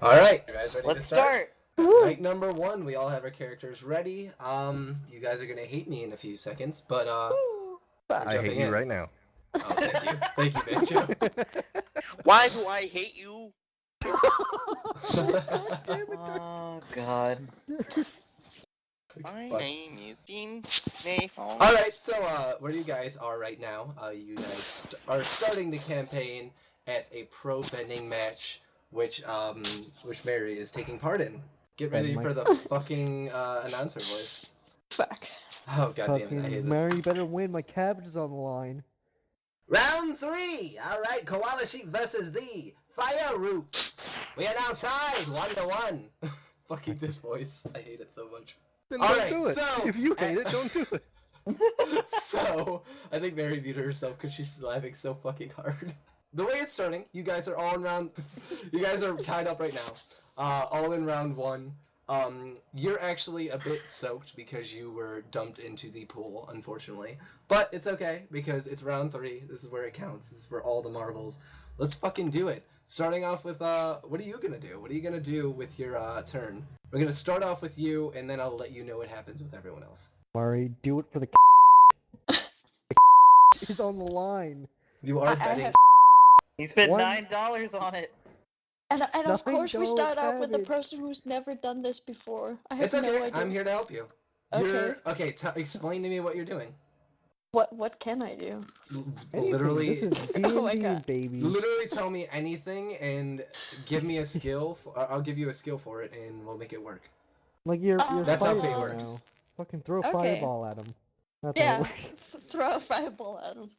Alright, you guys ready Let's to start? start. Night number 1, we all have our characters ready. You guys are gonna hate me in a few seconds, but we're I jumping hate you in. right now. Oh, thank you. Thank you, Banjo. Why do I hate you? Damn it, Oh God. My Fuck. name is Jin Meifong. Alright, so where you guys are right now, you guys are starting the campaign at a pro bending match, which Mary is taking part in. Get ready for the fucking announcer voice. Fuck. Oh, god damn it, I hate this. Mary, you better win. My cabbage is on the line. Round 3! Alright, Koala Sheep versus the Fire Roots! We are now tied 1-1. Fucking this voice. I hate it so much. Then Alright, don't do it. so... If you hate it, don't do it. So, I think Mary muted herself because she's laughing so fucking hard. The way it's starting, you guys are all in round... You guys are tied up right now. All in round 1. You're actually a bit soaked because you were dumped into the pool, unfortunately. But it's okay, because it's round 3. This is where it counts. This is for all the marbles. Let's fucking do it. Starting off with, what are you gonna do? What are you gonna do with your, turn? We're gonna start off with you, and then I'll let you know what happens with everyone else. Mary, do it for the is on the line. You are betting. He spent One- $9 on it. And of course we $9 start out with the cabbage. person who's never done this before. I have It's no okay, idea. I'm here to help you. Okay. Okay, explain to me what you're doing. What can I do? Anything. Literally, This is D&D, Oh my God. baby. literally tell me anything and give me a skill. I'll give you a skill for it, and we'll make it work. Like you're That's how fireball fate works. now. Fucking throw a Okay. fireball at him. That's how it Yeah, works. throw a fireball at him.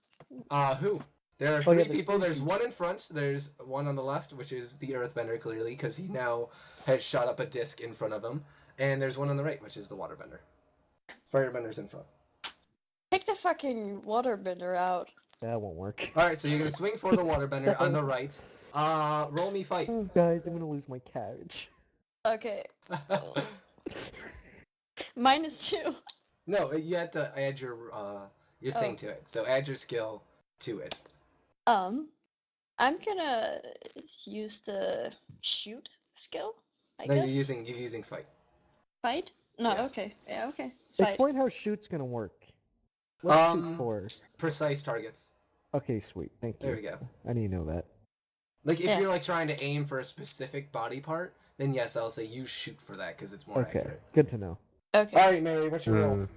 Who? There are Oh, yeah, three there's people. 3 There's people. one in front. There's one on the left, which is the Earthbender, clearly, because he now has shot up a disc in front of him. And there's one on the right, which is the Waterbender. Firebender's in front. Take the fucking waterbender out. That won't work. Alright, so you're going to swing for the Waterbender on the right. Roll me fight. Oh, guys, I'm gonna lose my carriage. Okay. -2. No, you have to add your thing to it. So add your skill to it. I'm gonna use the shoot skill, I No, guess. you're using fight. Fight? No, Yeah. okay. Yeah, okay. Fight. Explain how shoot's gonna work. What's shoot for? Precise targets. Okay, sweet. Thank you. There we go. I didn't know that. Like if Yeah. you're like trying to aim for a specific body part, then yes, I'll say you shoot for that because it's more Okay, accurate. good to know. Okay. All right, Mary, what's your roll?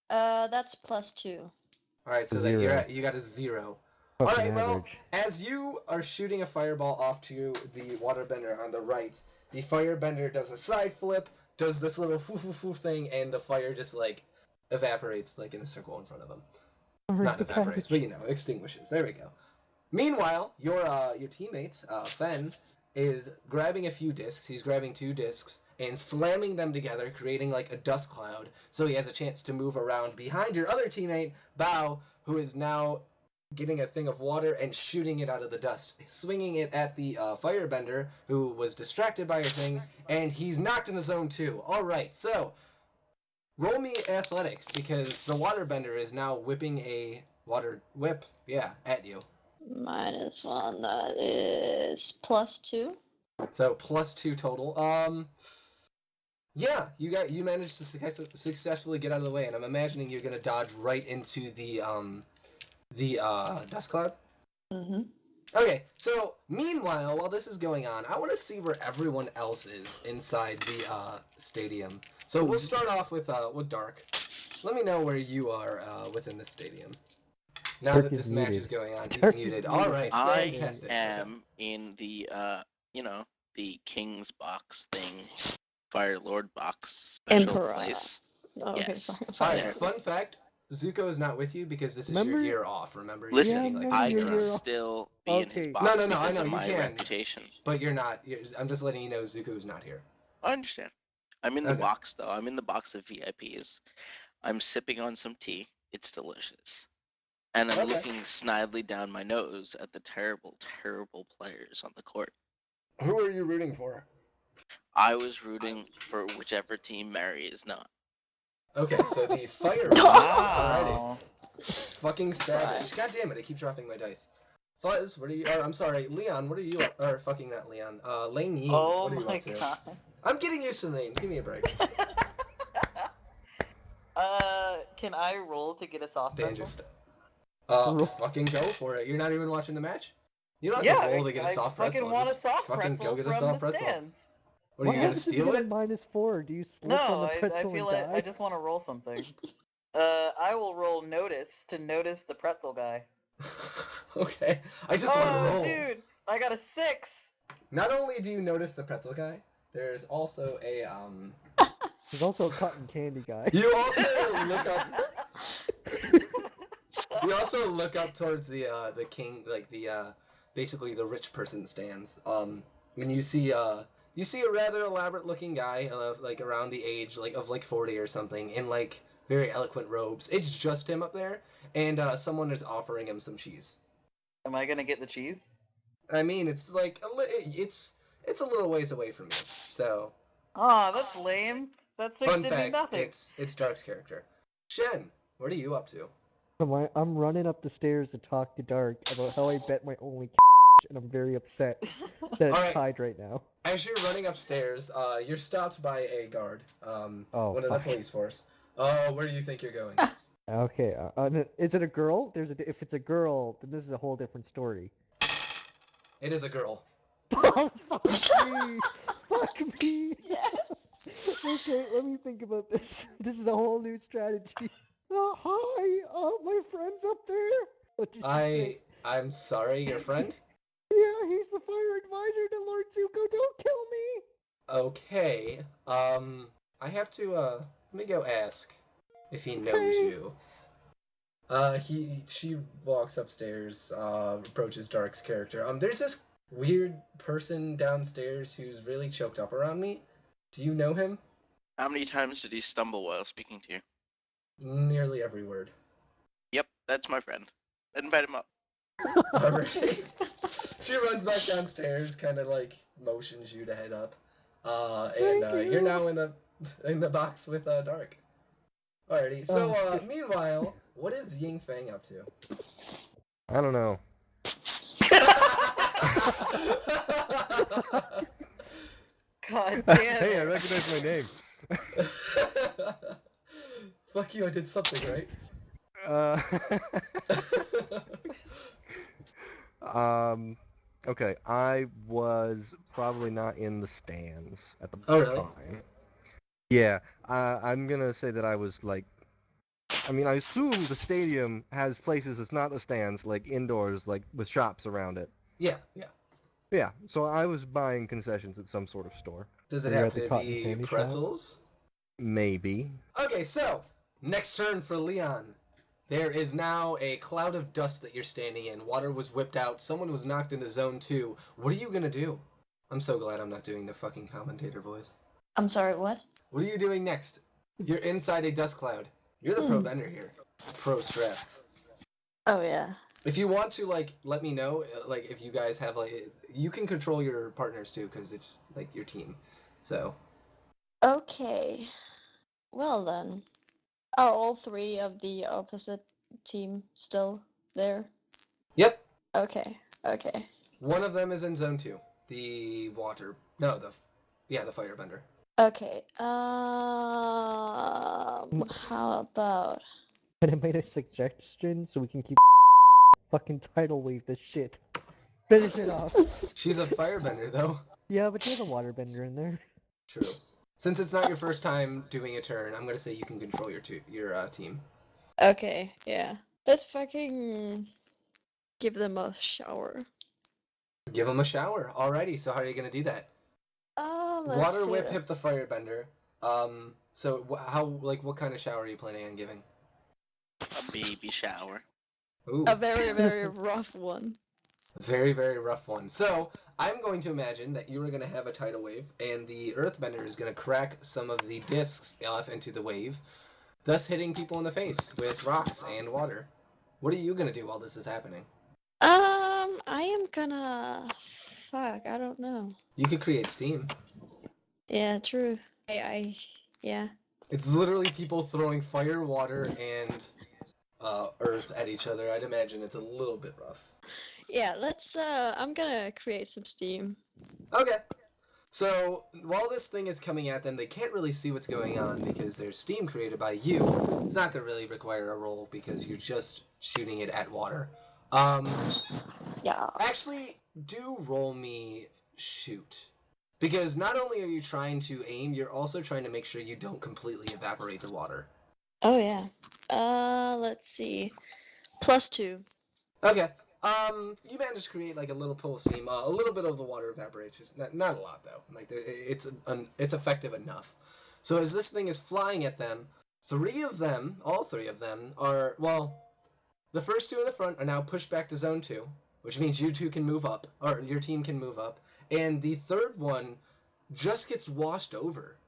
That's +2. All right, so that you got a 0. Fucking All right, well, average. as you are shooting a fireball off to the waterbender on the right, the firebender does a side flip, does this little foo thing, and the fire just like evaporates like in a circle in front of him. Not evaporates, but you know, extinguishes. There we go. Meanwhile, your teammate, Fen, is grabbing a few discs. He's grabbing 2 discs and slamming them together, creating like a dust cloud, so he has a chance to move around behind your other teammate, Bao, who is now getting a thing of water and shooting it out of the dust, swinging it at the firebender, who was distracted by your thing, and he's knocked in the zone too. All right, so roll me athletics, because the waterbender is now whipping a water whip, at you. -1, that is +2. So +2 total. Yeah, you managed to successfully get out of the way, and I'm imagining you're gonna dodge right into the dust cloud. Mm-hmm. Okay, so meanwhile, while this is going on, I want to see where everyone else is inside the stadium. So we'll start off with Dark. Let me know where you are within the stadium. Now Dark that is this match muted. is going on, he's Dark is muted. muted. All right, I fantastic. am in the, the King's box thing. Fire Lord box special Emperor. place. Oh, okay, Yes. fine. All fine. right, fun fact: Zuko is not with you because this is Remember- your year off. Remember, you're Listen, taking, like, remember I your can year off. still be in his Okay. box No, I because know, of you my can. reputation. But you're not. I'm just letting you know Zuko's not here. I understand. I'm in the Okay. box though. I'm in the box of VIPs. I'm sipping on some tea. It's delicious. And I'm Okay. looking snidely down my nose at the terrible, terrible players on the court. Who are you rooting for? I was rooting for whichever team Mary is not. Okay, so the Fire Roots. Alrighty. Fucking savage. Right. God damn it, I keep dropping my dice. Fuzz, what are you? Or I'm sorry, Leon. What are you? Or fucking not Leon. Lanying. Oh What are you my up to? god. I'm getting used to the names. Give me a break. Can I roll to get a soft Banjo pretzel? stuff. Fucking go for it. You're not even watching the match? You don't have to roll to get a soft I pretzel. fucking want a Just soft fucking pretzel go get a from soft the pretzel. stands. What are you gonna happens if you steal get it? a -4? Do you slip No, on the I pretzel feel and like die? I just want to roll something. I will roll notice to notice the pretzel guy. Okay. I just want to roll. Dude, I got a 6. Not only do you notice the pretzel guy, there's also a There's also a cotton candy guy. You also look up. You also look up towards the king, like the basically the rich person stands. And you see a rather elaborate looking guy, like around the age of 40 or something, in like very eloquent robes. It's just him up there, and someone is offering him some cheese. Am I gonna get the cheese? I mean, it's like it's a little ways away from you. So Aw, that's lame. That 6 fun did me fact, nothing. it's Dark's character. Shen, what are you up to? I'm running up the stairs to talk to Dark about how I bet my only and I'm very upset that it's Alright. tied right now. As you're running upstairs, you're stopped by a guard, Oh, one of the fuck. police force. Where do you think you're going? Okay, is it a girl? If it's a girl, then this is a whole different story. It is a girl. Oh, fuck me! Fuck me! Yes. Okay, let me think about this. This is a whole new strategy. Hi, my friend's up there. What did you say? I'm sorry, your friend? Yeah, he's the fire advisor to Lord Zuko. Don't kill me. Okay, I have to, let me go ask if he knows Okay. you. She walks upstairs, approaches Dark's character. There's this weird person downstairs who's really choked up around me. Do you know him? How many times did he stumble while speaking to you? Nearly every word. Yep, that's my friend. Invite him up. Alright. She runs back downstairs, kind of like motions you to head up. Thank You're you. now in the box with Dark. Alrighty. So meanwhile, what is Ying Fang up to? I don't know. God damn Hey, I it. recognize my name. Fuck you! I did something right. Uh, okay, I was probably not in the stands at the Oh, really? time. Yeah, I'm gonna say that I was like, I mean, I assume the stadium has places that's not the stands, like indoors, like with shops around it. Yeah. Yeah, so I was buying concessions at some sort of store. Does it Were you at happen the to cotton be candy shop? pretzels? Maybe. Okay, so next turn for Leon. There is now a cloud of dust that you're standing in. Water was whipped out. Someone was knocked into zone 2. What are you gonna do? I'm so glad I'm not doing the fucking commentator voice. I'm sorry, what? What are you doing next? You're inside a dust cloud. You're the pro bender here. Pro strats. Oh, yeah. If you want to, like, let me know, like, if you guys have, like, you can control your partners too, because it's, like, your team. So. Okay. Well then. Are all 3 of the opposite team still there? Yep. Okay. One of them is in zone 2. The water. No, the firebender. Okay. How about... Can I make a suggestion so we can keep fucking tidal wave this shit? Finish it off. She's a firebender, though. Yeah, but she has a waterbender in there. True. Since it's not your first time doing a turn, I'm gonna say you can control your team. Okay, yeah. Let's fucking give them a shower. Give them a shower. Alrighty, so how are you gonna do that? Let's Water see whip that. hit the firebender. So what kind of shower are you planning on giving? A baby shower. Ooh. A very, very rough one. Very, very rough one. So, I'm going to imagine that you are going to have a tidal wave, and the earthbender is going to crack some of the discs off into the wave, thus hitting people in the face with rocks and water. What are you going to do while this is happening? I am gonna... Fuck, I don't know. You could create steam. Yeah, true. Yeah. It's literally people throwing fire, water, and earth at each other. I'd imagine it's a little bit rough. Yeah, let's. I'm gonna create some steam. Okay. So while this thing is coming at them, they can't really see what's going on because there's steam created by you. It's not going to really require a roll because you're just shooting it at water. Yeah. Actually, do roll me shoot. Because not only are you trying to aim, you're also trying to make sure you don't completely evaporate the water. Oh yeah. Let's see. +2. Okay. You managed to create like a little pool of steam. A little bit of the water evaporates, just not a lot though. Like it's effective enough. So as this thing is flying at them, all three of them are the first two in the front are now pushed back to zone 2, which means you two can move up, or your team can move up, and the third one just gets washed over.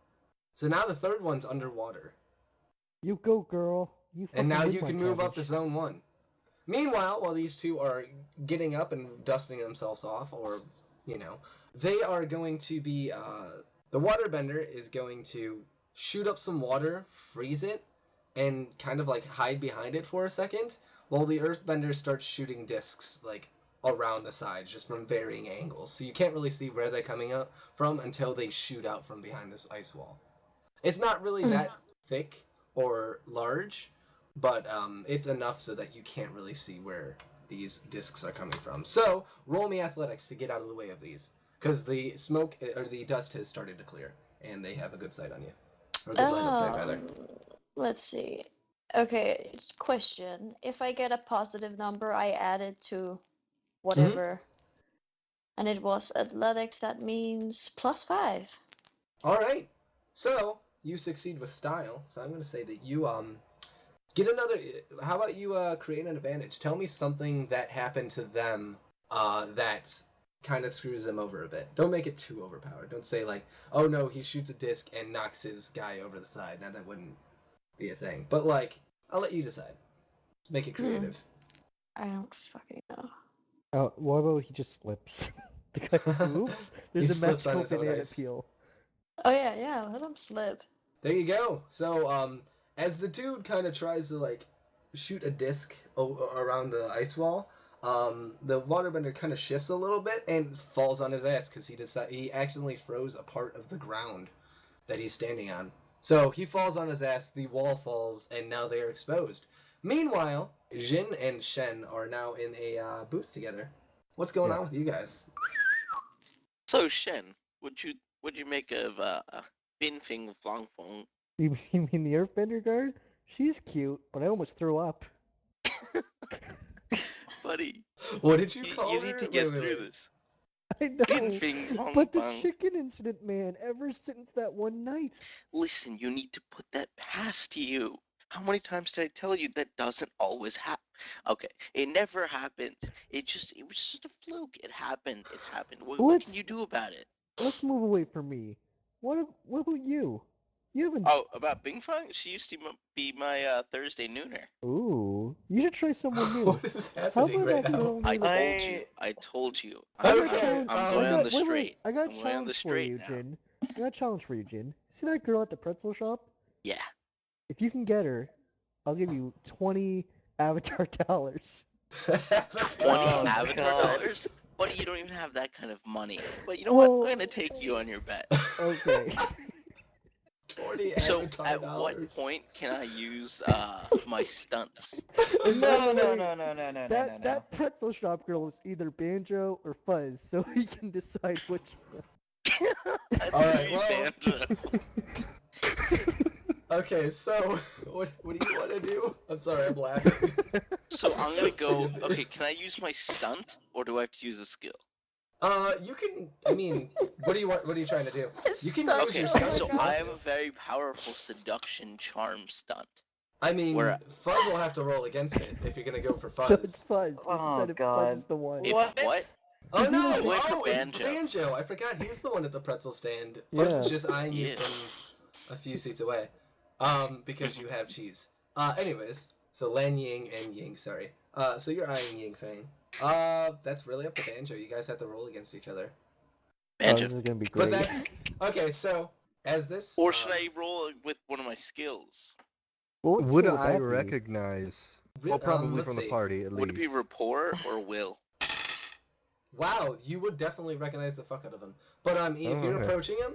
So now the third one's underwater, You go, girl. You and now fucking you lick can my move up to cabbage. zone 1. Meanwhile, while these two are getting up and dusting themselves off, or, they are going to be, the waterbender is going to shoot up some water, freeze it, and kind of like hide behind it for a second, while the earthbender starts shooting discs, like, around the sides, just from varying angles. So you can't really see where they're coming up from until they shoot out from behind this ice wall. It's not really that thick or large, but it's enough so that you can't really see where these discs are coming from. So roll me athletics to get out of the way of these, because the smoke or the dust has started to clear, and they have a good sight on you, or a good line of sight rather. Let's see. Okay, question. If I get a positive number, I add it to whatever. And it was athletics, that means +5. All right, so you succeed with style. So I'm going to say that you get another. How about you create an advantage? Tell me something that happened to them that kind of screws them over a bit. Don't make it too overpowered. Don't say like, oh no, he shoots a disc and knocks his guy over the side. Now that wouldn't be a thing. But like, I'll let you decide. Make it creative. I don't fucking know. Oh, what about he just slips? The guy, oops. He There's a slips on magical his own banana ice. peel. Oh yeah, let him slip. There you go. So, as the dude kind of tries to like shoot a disc around the ice wall, the waterbender kind of shifts a little bit and falls on his ass because he accidentally froze a part of the ground that he's standing on. So he falls on his ass, the wall falls, and now they are exposed. Meanwhile, Jin and Shen are now in a booth together. What's going on with you guys? So Shen, would you make of Bin Fing Flong Fong? You mean the Earthbender guard? She's cute, but I almost threw up. Buddy, What did you call you her? need to get Wait. through this. I Bin know. Fing Fong But the Fong. chicken incident, man, ever since that one night. Listen, you need to put that past you. How many times did I tell you that doesn't always happen? Okay, it never happens. It was just a fluke. It happened. What can you do about it? Let's move away from me. What about you? You haven't. Oh, about Bing Fong? She used to be my Thursday nooner. Ooh, you should try someone new. What is happening about right that now? girl I named- told you. I got Okay, challenge- I'm I going got- on the wait, straight. I got I'm a going on the challenge for straight you, now. Jin. I got a challenge for you, Jin. See that girl at the pretzel shop? Yeah. If you can get her, I'll give you 20 Avatar dollars. 20 Oh, Avatar God. dollars? Buddy, you don't even have that kind of money. But you know what? Well- I'm gonna take you on your bet. Okay. 20 So, Avatar at dollars. what point can I use my stunts? No. That pretzel shop girl is either Banjo or Fuzz, so we can decide which. That's All right, me, well- Banjo. Okay, so what do you want to do? I'm sorry, I'm laughing. So I'm gonna go. Okay, can I use my stunt, or do I have to use a skill? You can. I mean, what do you want? What are you trying to do? You can use Okay, your so stunt. if you want I have to. a very powerful seduction charm stunt. I mean, Where- Fuzz will have to roll against it if you're gonna go for Fuzz. So it's Fuzz. You Oh, decided God. Fuzz is the one. If What? what? Oh Is he no! like- Wait for Oh, it's Banjo. Banjo. I forgot he's the one at the pretzel stand. Fuzz is Yeah. just eyeing you Yeah. from a few seats away. Because you have cheese. Anyways, so Lanying and Ying, sorry. So you're eyeing Ying Fang. That's really up to Banjo. You guys have to roll against each other. Oh, Banjo. this is gonna be But great. that's okay. So as this, Or should I roll with one of my skills? Well, what Would skill would I that be? recognize? Re- Well, probably let's from the see. party at Would it be least. rapport or will? Wow, you would definitely recognize the fuck out of him. But if Oh, you're okay. approaching him,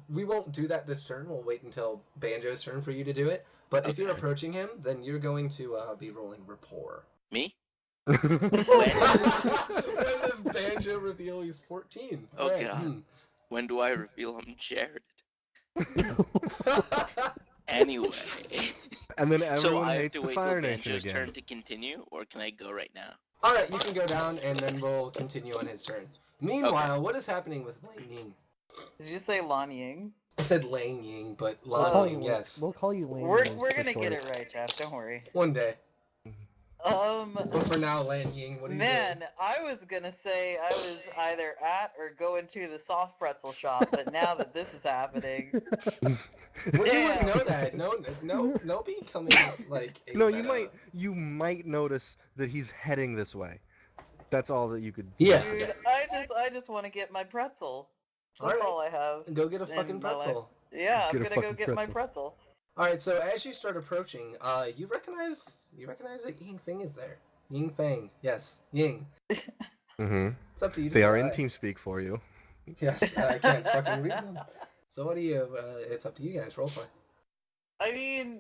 we won't do that this turn. We'll wait until Banjo's turn for you to do it. But if you're Okay. approaching him, then you're going to be rolling rapport. Me? When does Banjo reveal he's 14? Oh, Alright, God. When do I reveal I'm Jared? hmm. Anyway. And then So everyone I have hates to the wait Fire till Nation Banjo's again. turn to continue, or can I go right now? Alright, you can go down, and then we'll continue on his turn. Meanwhile, what is happening with Lanying? Did you say Lanying? I said Lanying, but We'll call you, Lanying, yes. We'll call you Lane. We're gonna get it right, Jeff. Don't worry. One day. But for Man, now, Lanying, what are you doing? I was gonna say I was either at or going to the soft pretzel shop, but now that this is happening, Well, you wouldn't Damn. know that. No becoming like a No, meta. you might notice that he's heading this way. That's all that you could. Yeah. dude, I just want to get my pretzel. That's Alright. all I have. Go get a in fucking my life. pretzel. Yeah, I'm Get a gonna go fucking get my pretzel. pretzel. Alright, so as you start approaching, you recognize that Ying Fang is there. Ying Fang, yes, Ying. Mm-hmm. It's up to you to They are in decide. TeamSpeak for you. Yes, I can't fucking read them. So what do you? It's up to you guys. Roleplay. I mean,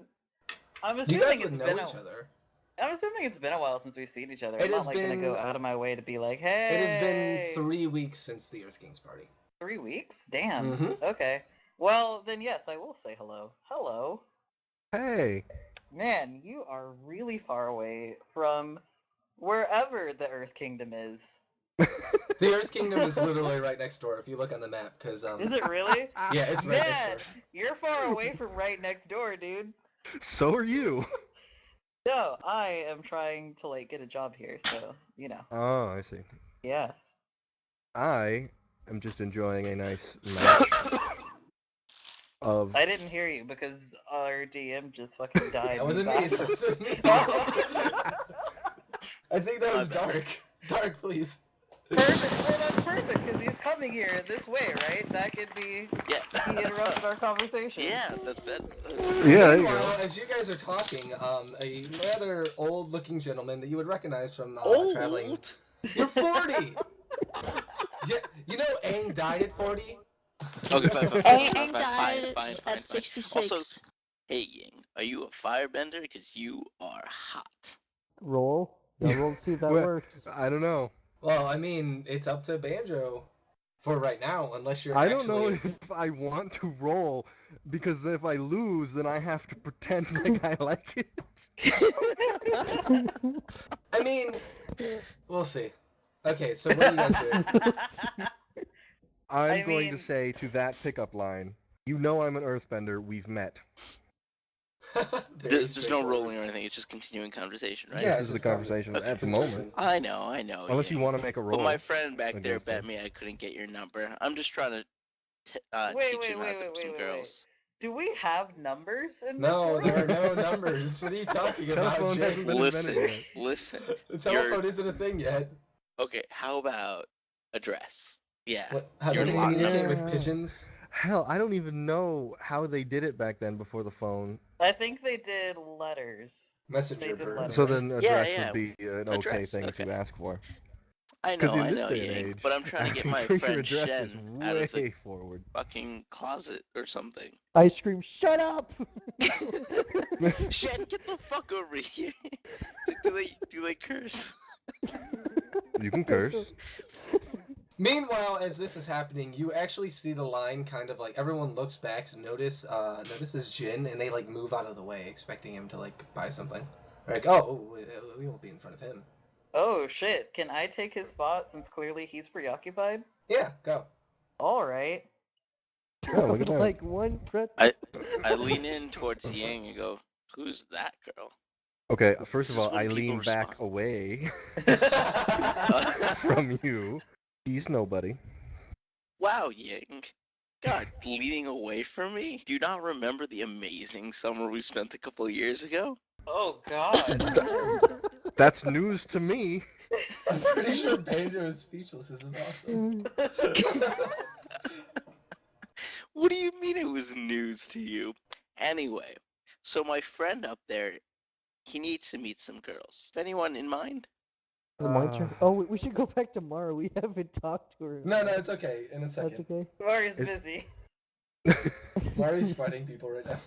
I'm You assuming guys it's would know been each other. I'm assuming it's been a while since we've seen each other. It I'm has not like gonna go been- out of my way to be like, hey. It has been 3 weeks since the Earth King's party. 3 weeks? Damn. Mhm. Okay. Well, then yes, I will say hello. Hello. Hey. Man, you are really far away from wherever the Earth Kingdom is. The Earth Kingdom is literally right next door. If you look on the map, because Is it really? yeah, it's right next Man, door. you're far away from right next door, dude. So are you. No, I am trying to like get a job here, so you know. Oh, I see. Yes. I am just enjoying a nice match of. I didn't hear you because our DM just fucking died. That wasn't me. That wasn't me. I think that was My bad. Dark. Dark, please. Perfect. Well, that's perfect because he's coming here this way, right? That could be. He interrupted our conversation. Yeah, that's better. Yeah, there you Meanwhile, go. as you guys are talking, a rather old-looking gentleman that you would recognize from traveling. Old? You're 40. Yeah, you know Aang died at 40. Okay, fine. Aang died at 66. Also, hey Ying, are you a firebender? Because you are hot. Roll. Yeah, roll to see if that Well, works. I don't know. Well, I mean, it's up to Banjo for right now, unless you're I actually... don't know if I want to roll, because if I lose, then I have to pretend like I like it. I mean, we'll see. Okay, so what are you guys doing? I'm I going to mean- say to that pickup line, you know I'm an earthbender, we've met. Very There's no straightforward. rolling or anything. It's just continuing conversation, right? Yeah, This it's is the just conversation Okay. at the from moment. person. I know. Unless you Ying. want to make a roll. But my friend back there against bet him. me I couldn't get your number. I'm just trying to Wait, teach wait, you how wait, to wait, some wait, girls. Do we have numbers in No, this there are world? no numbers. What are you talking about, Telephone Jake? hasn't been invented Listen, yet. listen. The telephone isn't a thing yet. Okay, how about address? Yeah. What, how do You're they locked communicate up. with pigeons? Hell, I don't even know how they did it back then before the phone. I think they did letters. Messenger They did bird. letters. So then address yeah, would be an okay address, thing okay. to ask for. I Because know, in I this know, day and Ying, age, but I'm trying to get asking my for your friend address Shen is out of the way forward. fucking closet or something. I scream, shut up! Shen, get the fuck over here. do they curse? You can curse. Meanwhile, as this is happening, you actually see the line kind of like everyone looks back to notices Jin, and they like move out of the way, expecting him to like buy something. They're like, oh, we won't be in front of him. Oh shit, can I take his spot since clearly he's preoccupied? Yeah, go. Alright. Oh, look at that. Like one I lean in towards Ying and go, "Who's that girl?" Okay, first This of is all, when I people lean back respond. away from you. He's nobody. Wow, Ying. God, leading away from me? Do you not remember the amazing summer we spent a couple of years ago? Oh god. That's news to me. I'm pretty sure Banjo is speechless. This is awesome. What do you mean it was news to you? Anyway, so my friend up there, he needs to meet some girls. Anyone in mind? Is it my turn? Oh, we should go back to Mara. We haven't talked to her. No, it's okay. In a That's second. okay. Mari's It's- busy. Mari's fighting people right now.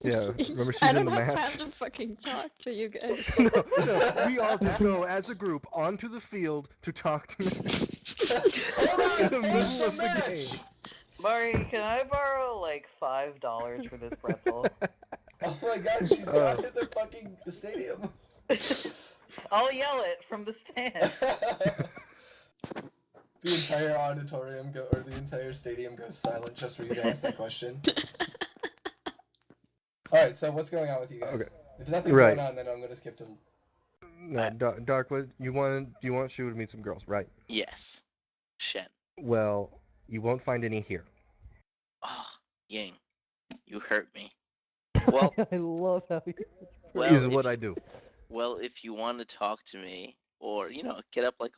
Yeah, remember she's I in don't the have match. time to fucking talk to you guys. No, we all just go as a group onto the field to talk to me Hold on, in the pause middle the of the match. game. Mari, can I borrow like $5 for this pretzel? Oh my god, she's not in the fucking stadium. I'll yell it from the stand. The entire auditorium or the entire stadium goes silent just for you to ask that question. Alright, so what's going on with you guys? Okay. If nothing's Right. going on, then I'm gonna skip to... No, Dark, what you want? Do you want Shua to meet some girls, right? Yes. Shen. Well, you won't find any here. Oh, Ying. You hurt me. Well, I love how you. well, is what I do. Well, if you want to talk to me, or get up like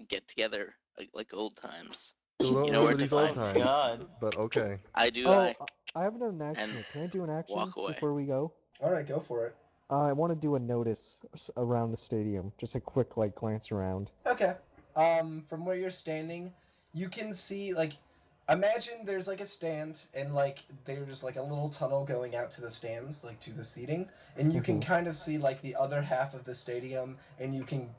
get together like old times. Don't You know where remember to these old find times, God. but okay. I do. Oh, I have an action. and here. Can I do an action walk away. before we go? Alright, go for it. I want to do a notice around the stadium. Just a quick glance around. Okay. From where you're standing, you can see, imagine there's, a stand, and, there's, a little tunnel going out to the stands, to the seating, and you can kind of see, the other half of the stadium, and you can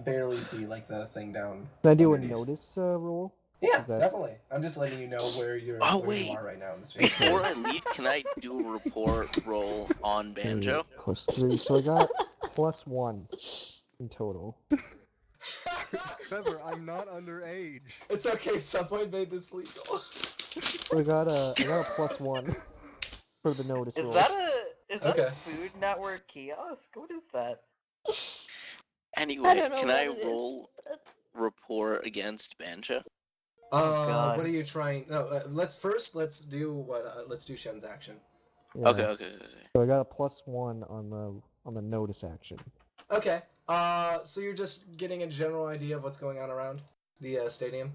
barely see, the thing down. Can I do underneath. a notice roll? Yeah, Is that- definitely. I'm just letting you know where Oh, where wait. you are right now in the stadium. Before I leave, can I do a report roll on Banjo? +3, so I got +1 in total. Trevor, I'm not underage. It's okay, Subway made this legal. So I got a +1 for the notice Is roll. that Okay. a Food Network kiosk? What is that? Anyway, don't know can what I it is. roll report against Banjo? God. What are you trying? No, let's do let's do Shen's action. Yeah. Okay. So I got a +1 on the notice action. Okay. So you're just getting a general idea of what's going on around the stadium.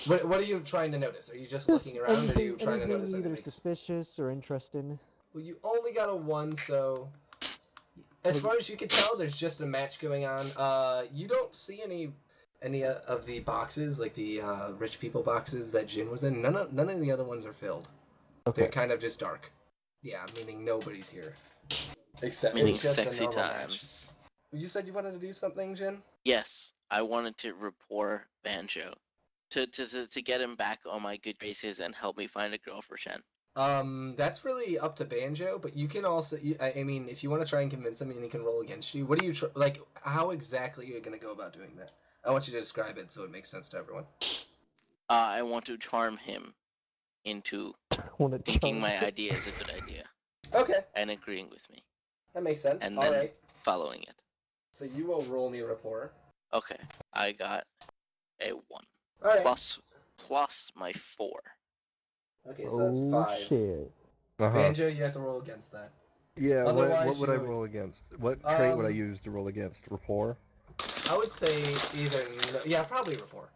What are you trying to notice? Are you just looking around, or are you trying to notice either anything? suspicious or interesting? Well, you only got a 1, so as far as you can tell, there's just a match going on. You don't see any of the boxes, like the rich people boxes that Jin was in. None of the other ones are filled. Okay. They're kind of just dark. Yeah, meaning nobody's here. Except Meaning it's just a sexy normal match. times. You said you wanted to do something, Jin? Yes, I wanted to report Banjo to get him back on my good graces and help me find a girl for Shen. That's really up to Banjo, but you can also, I mean, if you want to try and convince him, he can roll against you. What do you, how exactly are you going to go about doing that? I want you to describe it so it makes sense to everyone. I want to charm him into thinking my idea is a good idea Okay, and agreeing with me that makes sense. and All then right. following it. So you will roll me a rapport. Okay, I got a 1 All right. plus my 4. Okay, so that's 5. Shit. Banjo, you have to roll against that. Yeah, what Otherwise, would I you would- roll against? What trait would I use to roll against? Rapport? I would say either, probably rapport.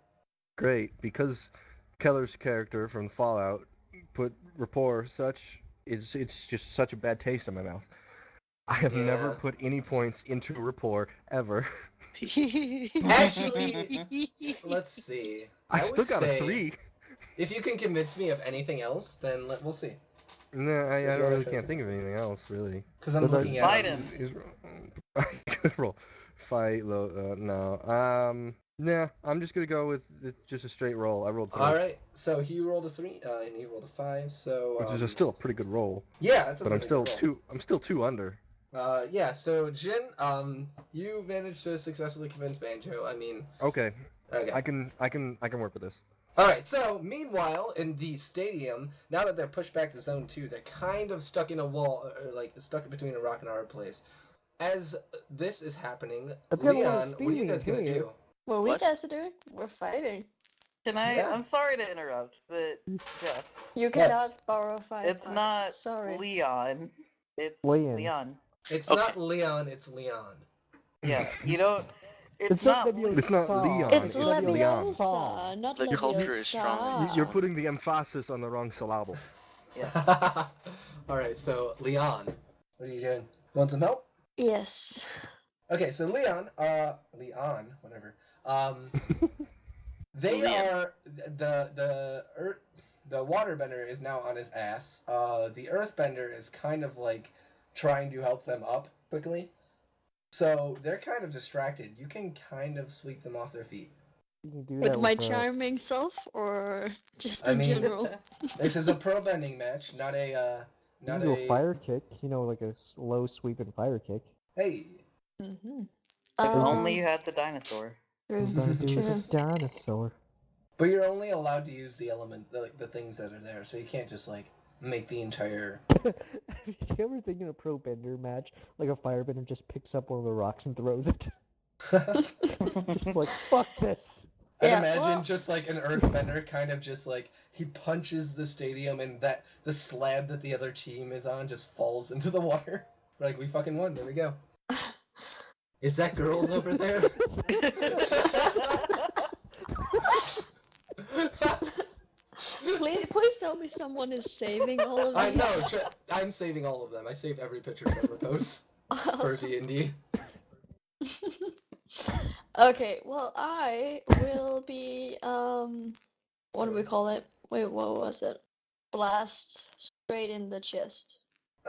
Great, because Keller's character from Fallout put rapport it's just such a bad taste in my mouth. I have never Yeah. put any points into rapport ever. Actually, let's see. I would still got say, a 3. If you can convince me of anything else, then we'll see. No, I So you really wanna can't think of anything else, really. Because I'm But looking Fight at him. Good roll. Fight low. No. Nah. I'm just gonna go with just a straight roll. I rolled 3, All right, so he rolled a 3, and he rolled a 5. So which is still a pretty good roll. yeah, that's a But I'm really still good roll. I'm still 2 under. Yeah. So Jin, you managed to successfully convince Banjo. I mean, Okay. okay. I can work with this. All right. So meanwhile, in the stadium, now that they're pushed back to Zone 2, they're kind of stuck in a wall, or stuck between a rock and a hard place. As this is happening, It's got a lot Leon, of what are you steam guys gonna here. do? What we What? guys are doing? We're fighting. Can I? Yeah. I'm sorry to interrupt, but Jeff, You cannot borrow 5 it's bucks. not Sorry. Leon. It's Leon. Leon. It's Okay. not Leon. It's Leon. Yeah, you don't. It's It's not. not Leviosa. It's not Leon, It's it's Leon. Leviosa, not The culture is strong. Leviosa. You're putting the emphasis on the wrong syllable. Yeah. All right. So Leon, what are you doing? Want some help? Yes. Okay, so Leon, whatever. They Leon. are the waterbender is now on his ass. The earthbender is kind of like trying to help them up quickly. So they're kind of distracted. You can kind of sweep them off their feet. You can do With that my with charming self, or just I in mean, general? This is a pro bending match, not a you not can do a a fire kick. You know, like a slow sweeping fire kick. hey. Mm-hmm. If only you had the dinosaur. I'm gonna do the True. dinosaur. But you're only allowed to use the elements, the things that are there. So you can't just like make the entire. Do you ever think in a pro bender match, like a firebender just picks up one of the rocks and throws it? Just like, fuck this! I'd Yeah, imagine well- just like an earthbender kind of just like he punches the stadium and that the slab that the other team is on just falls into the water. Like we fucking won. There we go. Is that girls over there? Please tell me someone is saving all of these. I know. I'm saving all of them. I save every picture Trevor posts for D&D. Okay, well, I will be, what do we call it? Wait, what was it? Blast straight in the chest.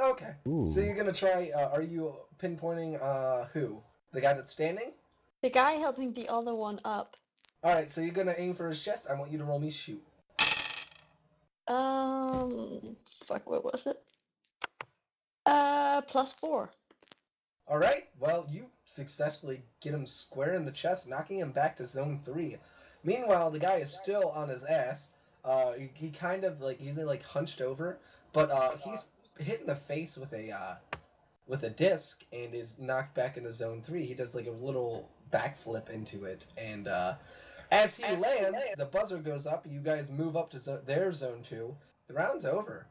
Okay. Ooh. So you're gonna try. Are you pinpointing who? The guy that's standing? The guy helping the other one up. All right. So you're gonna aim for his chest. I want you to roll me shoot. Fuck, what was it? +4. All right. Well, you successfully get him square in the chest, knocking him back to zone 3. Meanwhile, the guy is still on his ass. He kind of like he's like hunched over, but he's hit in the face with a disc and is knocked back into zone 3. He does like a little backflip into it, and as he lands, the buzzer goes up. You guys move up to their zone 2. The round's over.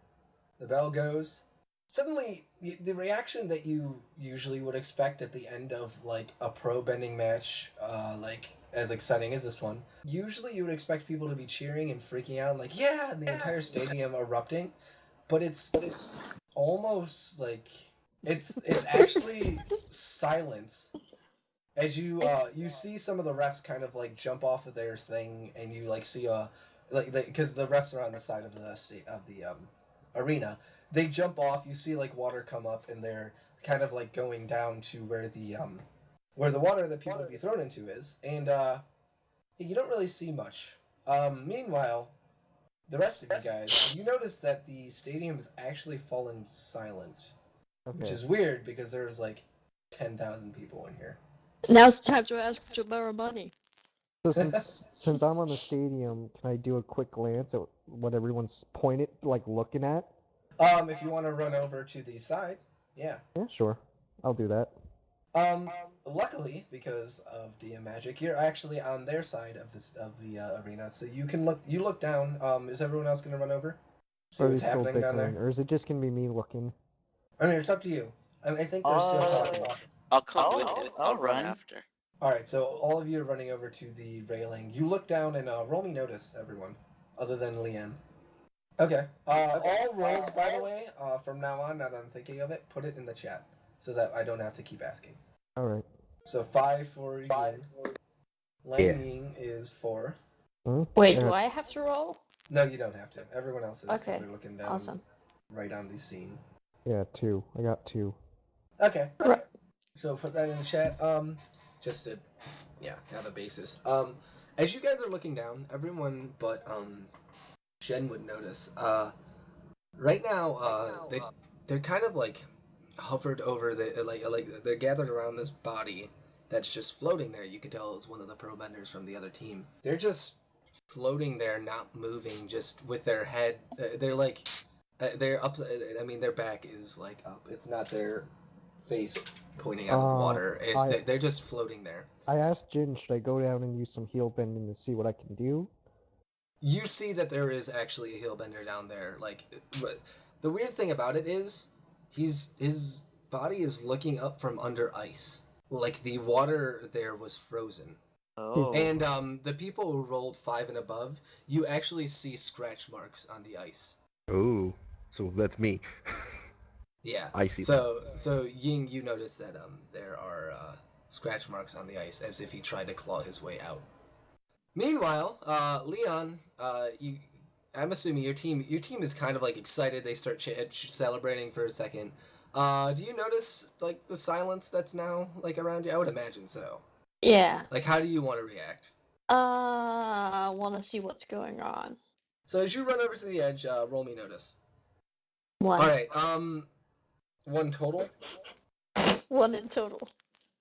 The bell goes. Suddenly, the reaction that you usually would expect at the end of like a pro bending match, like as exciting as this one, usually you would expect people to be cheering and freaking out, like yeah, and the entire stadium erupting. But it's almost like it's actually silence. As you see some of the refs kind of like jump off of their thing, and you like see because the refs are on the side of the arena. They jump off. You see like water come up, and they're kind of like going down to where the water that people would be thrown into is, and you don't really see much. Meanwhile, the rest of you guys, you notice that the stadium has actually fallen silent, which Okay. is weird because there's like 10,000 people in here. Now it's time to ask to borrow money. So since I'm on the stadium, can I do a quick glance at what everyone's pointed, like looking at? If you want to run over to the side, yeah. Yeah, sure. I'll do that. Luckily, because of DM magic, you're actually on their side of the arena, so you can look. You look down. Is everyone else gonna run over? See Or are what's they still happening down bickering, there? or is it just gonna be me looking? I mean, it's up to you. I think they're still talking. I'll come with you. I'll I'll run run. after. All right, so all of you are running over to the railing. You look down and roll me notice, everyone, other than Lian. Okay. All rolls, by the way, from now on, now that I'm thinking of it, put it in the chat so that I don't have to keep asking. All right. So 5 for Ying. Lanying is 4. Wait, Yeah. do I have to roll? No, you don't have to. Everyone else is because Okay. they're looking down Awesome. right on the scene. Yeah, 2. I got 2. Okay. Right. So put that in the chat. Just to, have the basis. As you guys are looking down, everyone but Shen would notice. Right now, they're kind of like hovered over the like they're gathered around this body that's just floating there. You could tell it was one of the pro benders from the other team. They're just floating there, not moving, just with their head. They're like they're up. I mean, their back is like up. It's not their face pointing out of the water. They're just floating there. I asked Jin, should I go down and use some heel bending to see what I can do? You see that there is actually a heelbender down there. Like, the weird thing about it is, his body is looking up from under ice. Like the water there was frozen. Oh. And the people who rolled 5 and above, you actually see scratch marks on the ice. Oh, so that's me. Yeah. I see. So Ying, you notice that there are scratch marks on the ice as if he tried to claw his way out. Meanwhile, Leon, I'm assuming your team is kind of like excited. They start celebrating for a second. Do you notice like the silence that's now like around you? I would imagine so. Yeah. Like, how do you want to react? I want to see what's going on. So as you run over to the edge, roll me notice. 1. All right. 1 total. 1 in total.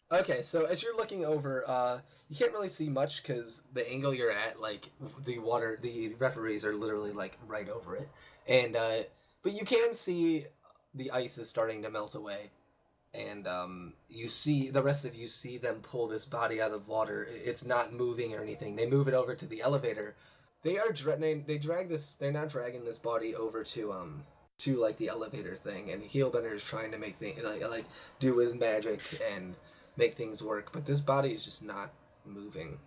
Okay, so as you're looking over, you can't really see much because the angle you're at, like the referees are literally like right over it, and but you can see the ice is starting to melt away, and you see the rest of you see them pull this body out of water. It's not moving or anything. They move it over to the elevator. They are they drag this. They're now dragging this body over to like the elevator thing, and Heelbender is trying to make things like do his magic and make things work, but this body is just not moving.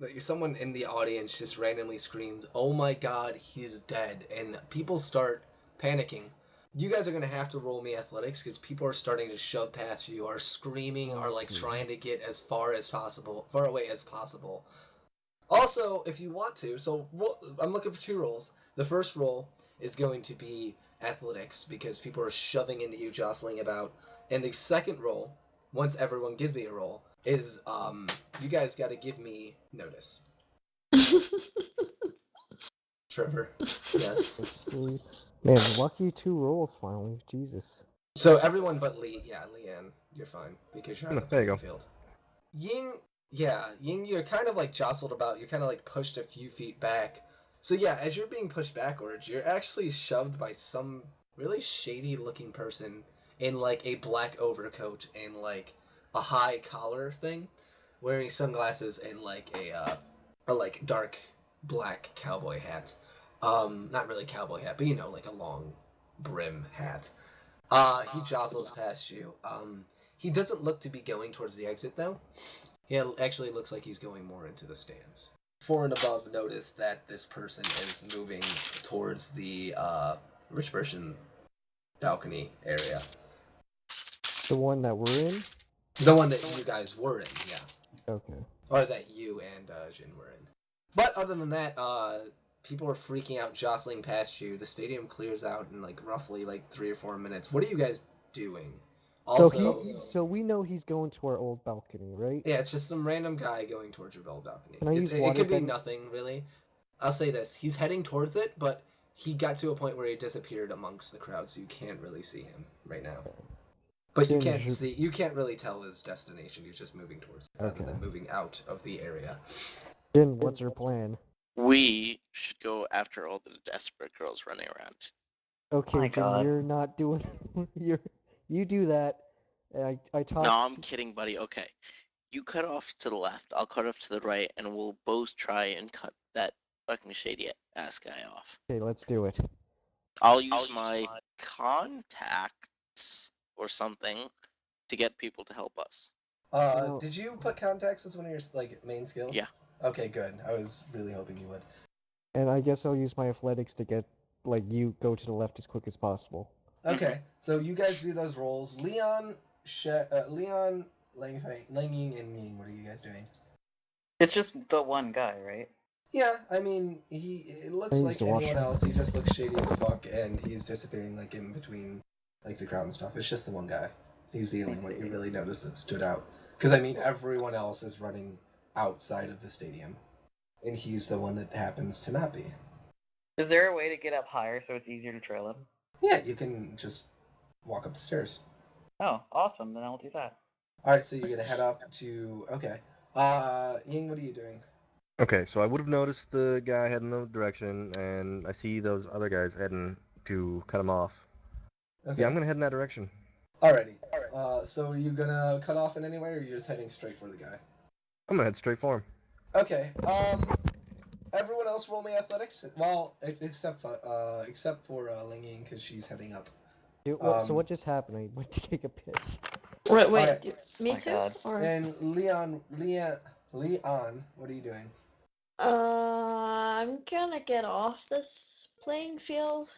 Like, someone in the audience just randomly screams, "Oh my god, he's dead," and people start panicking. You guys are gonna have to roll me athletics because people are starting to shove past you, are screaming, are like trying to get as far away as possible. Also, if you want to, I'm looking for 2 rolls. The first roll is going to be athletics because people are shoving into you, jostling about, and the second roll, once everyone gives me a roll, is you guys got to give me notice. Trevor, yes. Man, lucky 2 rolls finally. Jesus. So everyone but Leanne, you're fine because you're on the There you playing go. field. Ying, you're kind of like jostled about. You're kind of like pushed a few feet back. So yeah, as you're being pushed backwards, you're actually shoved by some really shady-looking person in like a black overcoat and like a high collar thing, wearing sunglasses and like a like dark black cowboy hat. Not really cowboy hat, but you know, like a long brim hat. He jostles past you. He doesn't look to be going towards the exit though. He actually looks like he's going more into the stands. 4 and above notice that this person is moving towards the rich person balcony area. The one that we're in? The one that you guys were in, yeah. Okay. Or that you and Jin were in. But other than that, people are freaking out, jostling past you. The stadium clears out in like roughly like 3 or 4 minutes. What are you guys doing? Also, so we know he's going to our old balcony, right? yeah, it's just some random guy going towards your old balcony. Can I use It could be waterbend? nothing really. I'll say this: he's heading towards it, but he got to a point where he disappeared amongst the crowd, so you can't really see him right now. But you can't really tell his destination. He's just moving towards it rather than moving out of the area. Jin, what's your plan? We should go after all the desperate girls running around. Okay, My Jin, God. you're not doing. You do that. I talked. No, I'm kidding, buddy. Okay. You cut off to the left, I'll cut off to the right, and we'll both try and cut that fucking shady ass guy off. Okay, let's do it. I'll use my contacts or something to get people to help us. Did you put contacts as one of your like main skills? Yeah. Okay, good. I was really hoping you would. And I guess I'll use my athletics to get you go to the left as quick as possible. Okay, so you guys do those rolls. Leon, Leon, Lanying, and Ying. What are you guys doing? It's just the one guy, right? Yeah, I mean, it looks like anyone else. He just looks shady as fuck, and he's disappearing like in between like the crowd and stuff. It's just the one guy. He's the only one you really noticed that stood out. Because I mean, everyone else is running outside of the stadium, and he's the one that happens to not be. Is there a way to get up higher so it's easier to trail him? Yeah, you can just walk up the stairs. Oh, awesome. Then I'll do that. Alright, so you're gonna head up to... Okay. Ying, what are you doing? Okay, so I would have noticed the guy heading the direction, and I see those other guys heading to cut him off. Okay. Yeah, I'm gonna head in that direction. Alrighty. So are you gonna cut off in any way, or are you just heading straight for the guy? I'm gonna head straight for him. Okay. Everyone else roll me athletics. Well, except for Lanying, because she's heading up. So what just happened? I went to take a piss. Wait, Alright. me My too? God. Or... And Leon, what are you doing? I'm gonna get off this playing field.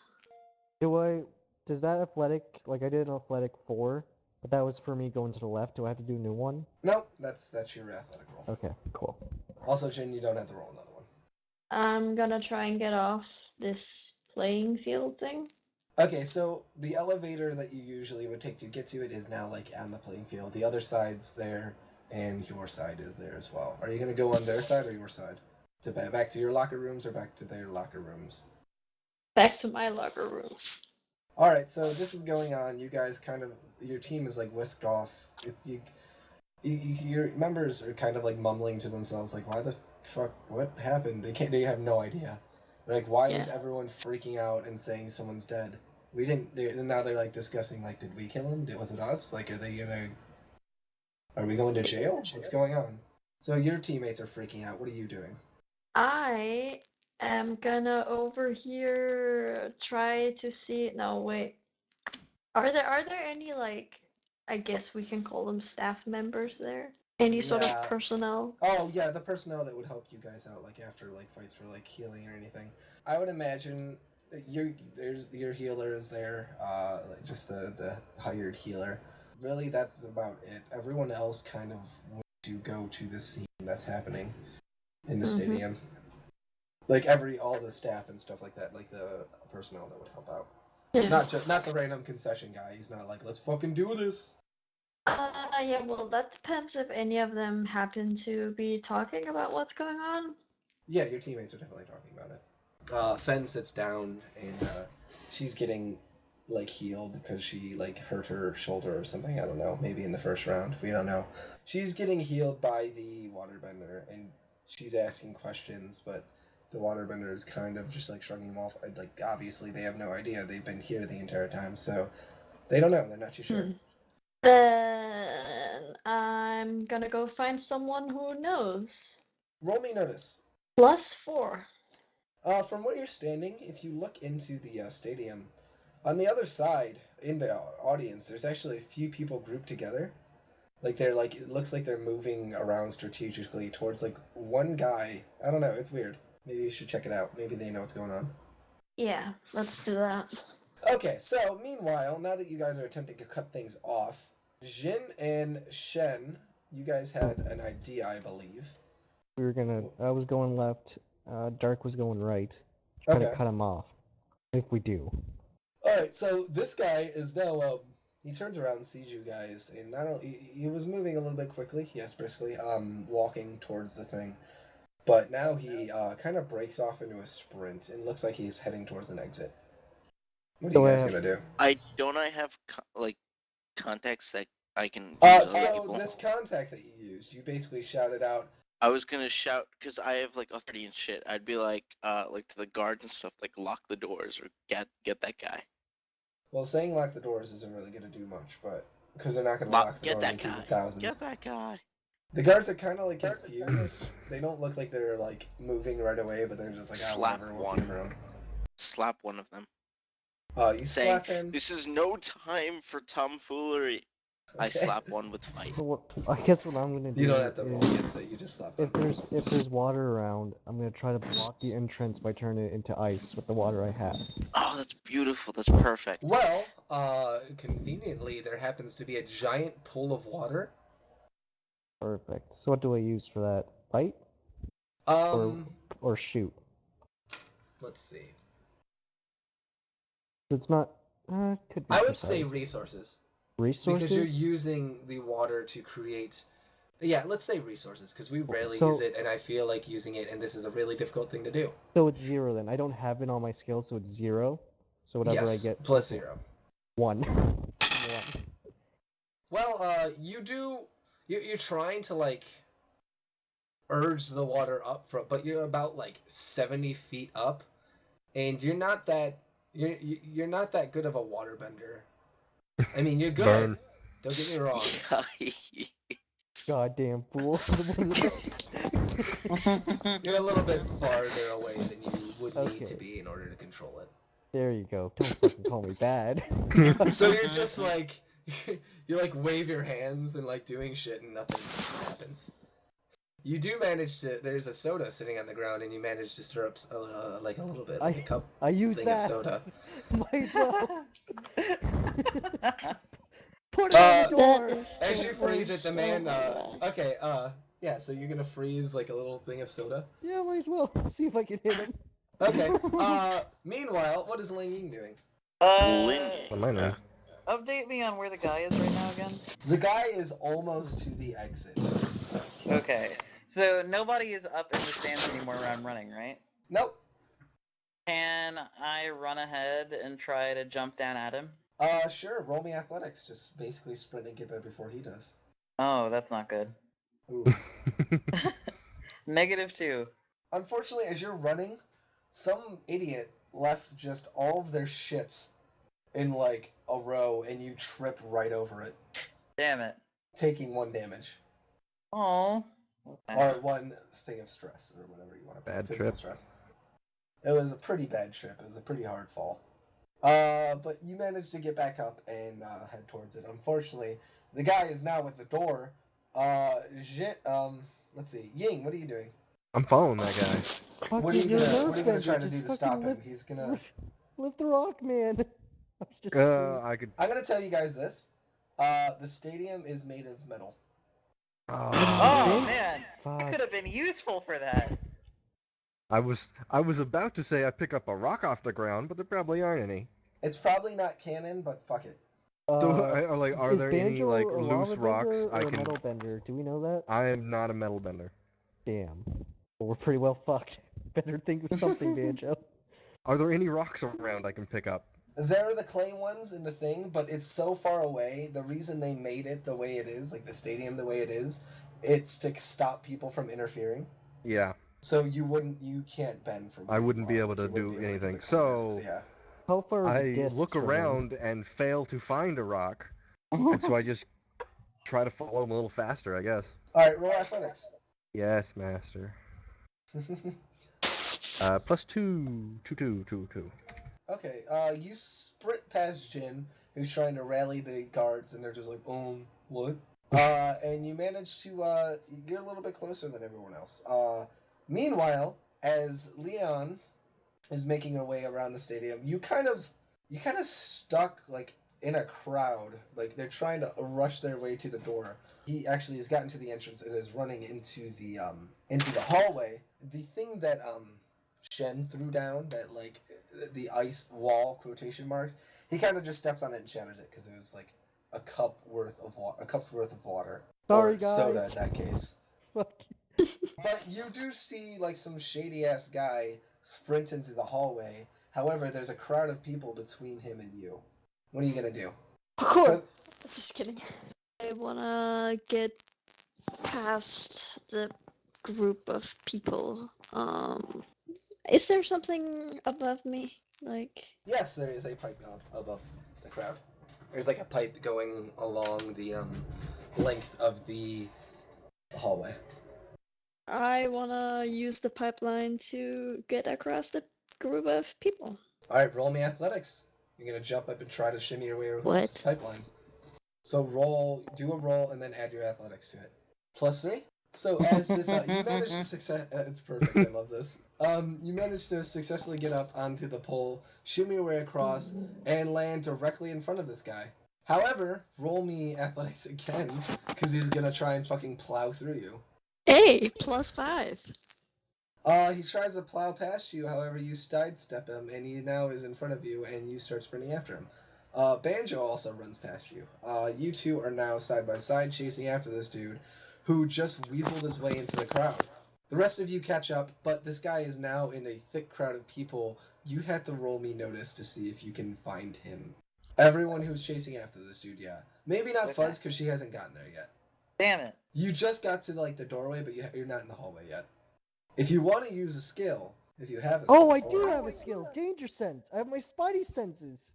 Does that athletic, like I did an athletic 4, But that was for me going to the left. Do I have to do a new one? Nope, that's your athletic roll. Okay, cool. Also, Jin, you don't have to roll another one. I'm gonna try and get off this playing field thing. Okay, so the elevator that you usually would take to get to it is now like on the playing field. The other side's there, and your side is there as well. Are you gonna go on their side or your side? To back to your locker rooms or back to their locker rooms? Back to my locker room. All right, so this is going on. You guys your team is like whisked off. Your members are kind of like mumbling to themselves, like, "Why the fuck? What happened?" They have no idea. They're like, "Why is everyone freaking out and saying someone's dead? We didn't." Now they're like discussing, like, "Did we kill him? Was it us? Like, are we going to jail? What's going on?" So your teammates are freaking out. What are you doing? I am gonna over here try to see. No, wait. Are there any, like, I guess we can call them staff members there? Any sort of personnel? Oh yeah, the personnel that would help you guys out, like after like fights for like healing or anything. I would imagine your healer is there, like just the hired healer. Really, that's about it. Everyone else kind of wants to go to the scene that's happening in the stadium. Like all the staff and stuff like that, like the personnel that would help out. Yeah. Not the random concession guy. He's not like, let's fucking do this. Yeah, well, that depends if any of them happen to be talking about what's going on. Yeah, your teammates are definitely talking about it. Fen sits down and she's getting like healed because she like hurt her shoulder or something. I don't know. Maybe in the first round. We don't know. She's getting healed by the waterbender and she's asking questions, but the waterbender is kind of just like shrugging them off. Like obviously they have no idea. They've been here the entire time, so they don't know. They're not too sure. Then I'm gonna go find someone who knows. Roll me notice. +4. From where you're standing, if you look into the stadium, on the other side, in the audience, there's actually a few people grouped together. Like it looks like they're moving around strategically towards like one guy. I don't know, it's weird. Maybe you should check it out. Maybe they know what's going on. Yeah, let's do that. Okay, so meanwhile, now that you guys are attempting to cut things off, Jin and Shen, you guys had an idea, I believe. I was going left, Dark was going right. Try to cut him off. If we do. Alright, so this guy is now, he turns around and sees you guys, and he was moving a little bit quickly, yes, briskly, walking towards the thing. But now he kind of breaks off into a sprint, and looks like he's heading towards an exit. What are you guys gonna do? I have contacts that I can. So this contact that you used, you basically shouted out. I was gonna shout because I have like authority and shit. I'd be like to the guards and stuff, like lock the doors or get that guy. Well, saying lock the doors isn't really gonna do much, but because they're not gonna lock the doors into the thousands. Get that guy. The guards are kind of like confused. They don't look like they're like moving right away, but they're just like, whatever, we'll keep them around. Slap one of them. You slap him. This is no time for tomfoolery. Okay. I slap one with fight. So I guess what I'm gonna do. You don't have to roll against it. You just slap them. If there's water around, I'm gonna try to block the entrance by turning it into ice with the water I have. Oh, that's beautiful. That's perfect. Well, conveniently, there happens to be a giant pool of water. Perfect. So what do I use for that? Fight? Or shoot? Let's see. It's not. Could be. I would say resources. Resources? Because you're using the water to create. Yeah, let's say resources, because we rarely use it, and I feel like using it, and this is a really difficult thing to do. So it's 0 then. I don't have it on my skills, so it's 0. So whatever I get. Plus 0. 1. Well, you're trying to like urge the water up but you're about like 70 feet up, and you're not that good of a waterbender. I mean, you're good. Burn. Don't get me wrong. Goddamn fool. You're a little bit farther away than you would need to be in order to control it. There you go. Don't fucking call me bad. So you're just like, you like wave your hands and like doing shit and nothing happens. You do manage to, there's a soda sitting on the ground and you manage to stir up like a little bit, like a cup I use thing that. of soda. Might as well. Put it on the door! That is As the you freeze it, worst. the man, Oh my God. okay, yeah, so you're gonna freeze like a little thing of soda? Yeah, might as well. See if I can hit him. Okay, meanwhile, what is Lanying doing? Linging. What am I doing? Update me on where the guy is right now again. The guy is almost to the exit. Okay, so nobody is up in the stands anymore where I'm running, right? Nope. Can I run ahead and try to jump down at him? Sure, roll me athletics. Just basically sprint and get there before he does. Oh, that's not good. Ooh. -2. Unfortunately, as you're running, some idiot left just all of their shit in, like, a row, and you trip right over it, Damn it. taking 1 damage. Oh. Or 1 thing of stress, or whatever you want to put. Bad Physical trip. stress. It was a pretty bad trip. It was a pretty hard fall. But you managed to get back up and head towards it. Unfortunately, the guy is now at the door. Let's see. Ying, what are you doing? I'm following that guy. Fuck What are you you're gonna an What are you gonna earthbender, try to just do to fucking stop him? lift- He's gonna. Lift the rock, man. I was just I could. I'm gonna tell you guys this. The stadium is made of metal. Oh, Spin? man. It Fuck. could have been useful for that. I was about to say I pick up a rock off the ground, but there probably aren't any. It's probably not canon, but fuck it. Are is there any Banjo like a loose lava rocks bender or I a can? metal bender? Do we know that? I am not a metal bender. Damn. Well, we're pretty well fucked. Better think of something, Banjo. Are there any rocks around I can pick up? There are the clay ones in the thing, but it's so far away. The reason they made it the way it is, like the stadium the way it is, it's to stop people from interfering. Yeah. So you can't bend from. I wouldn't be far, able like, to you wouldn't do be able to anything. get the clay discs, So yeah. How far are the I discs look from him? around and fail to find a rock, and so I just try to follow him a little faster, I guess. All right, roll athletics. Yes, master. +2, 2. Okay, you sprint past Jin, who's trying to rally the guards, and they're just like, what? And you manage to, get a little bit closer than everyone else. Meanwhile, as Lian is making her way around the stadium, you kind of stuck, like, in a crowd. Like, they're trying to rush their way to the door. He actually has gotten to the entrance and is running into the hallway. The thing that, Shen threw down, that, like, the ice wall, quotation marks, he kind of just steps on it and shatters it, because it was, like, a cup's worth of water. Sorry, or soda, guys. in that case. Fuck. But you do see, like, some shady-ass guy sprint into the hallway. However, there's a crowd of people between him and you. What are you gonna do? Parkour! Just kidding. I wanna get past the group of people. Is there something above me? Like... Yes, there is a pipe above the crowd. There's, like, a pipe going along the, length of the hallway. I wanna use the pipeline to get across the group of people. Alright, roll me athletics. You're gonna jump up and try to shimmy your way across What? this pipeline. So do a roll and then add your athletics to it. +3? So as this, you manage to it's perfect, I love this. You manage to successfully get up onto the pole, shimmy your way across, and land directly in front of this guy. However, roll me athletics again, because he's gonna try and fucking plow through you. Hey, +5. He tries to plow past you, however you sidestep him, and he now is in front of you, and you start sprinting after him. Banjo also runs past you. You two are now side by side chasing after this dude, who just weaseled his way into the crowd. The rest of you catch up, but this guy is now in a thick crowd of people. You have to roll me notice to see if you can find him. Everyone who's chasing after this dude, yeah. Maybe not Okay. Fuzz, because she hasn't gotten there yet. Damn it. You just got to, like, the doorway, but you're not in the hallway yet. If you want to use a skill, if you have a skill... Oh, I do have a skill. Danger sense. I have my spidey senses.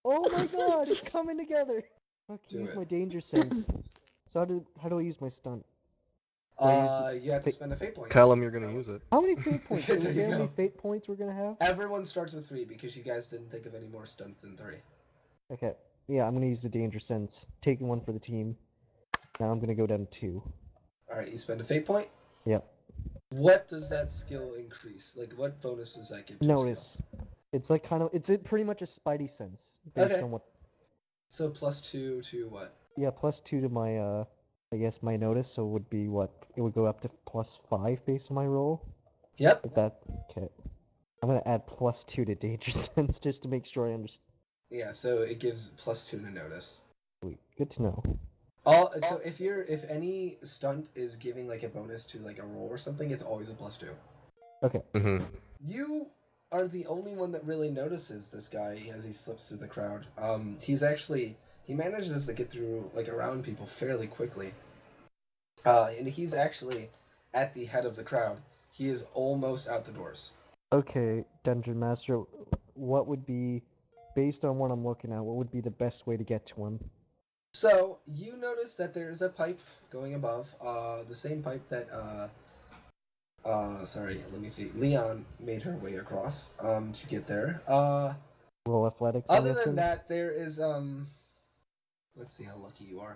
Oh my god, it's coming together. Fuck, Do use it. my danger sense. So how do I use my stunt? You have to spend a fate point. Tell him you're gonna use it. How many fate points? Can There we say you how many go. fate points we're gonna have? Everyone starts with 3, because you guys didn't think of any more stunts than 3. Okay. Yeah, I'm gonna use the danger sense. Taking one for the team. Now I'm gonna go down to 2. Alright, you spend a fate point? Yep. What does that skill increase? Like, what bonus does that give to a skill? Notice. It's like pretty much a spidey sense based Okay. on what. So +2 to what? Yeah, +2 to my I guess my notice. So it would be what? It would go up to +5 based on my roll. Yep. If that okay. I'm gonna add +2 to danger sense just to make sure I understand. Yeah, so it gives +2 to notice. Sweet. Good to know. So if any stunt is giving like a bonus to like a roll or something, it's always a +2. Okay. Mm-hmm. You are the only one that really notices this guy as he slips through the crowd. He manages to get through like around people fairly quickly. And he's actually at the head of the crowd. He is almost out the doors. Okay, Dungeon Master, what would be, based on what I'm looking at, what would be the best way to get to him? So you notice that there is a pipe going above, the same pipe that Lian made her way across to get there. Roll athletics. Other than that, there is let's see how lucky you are.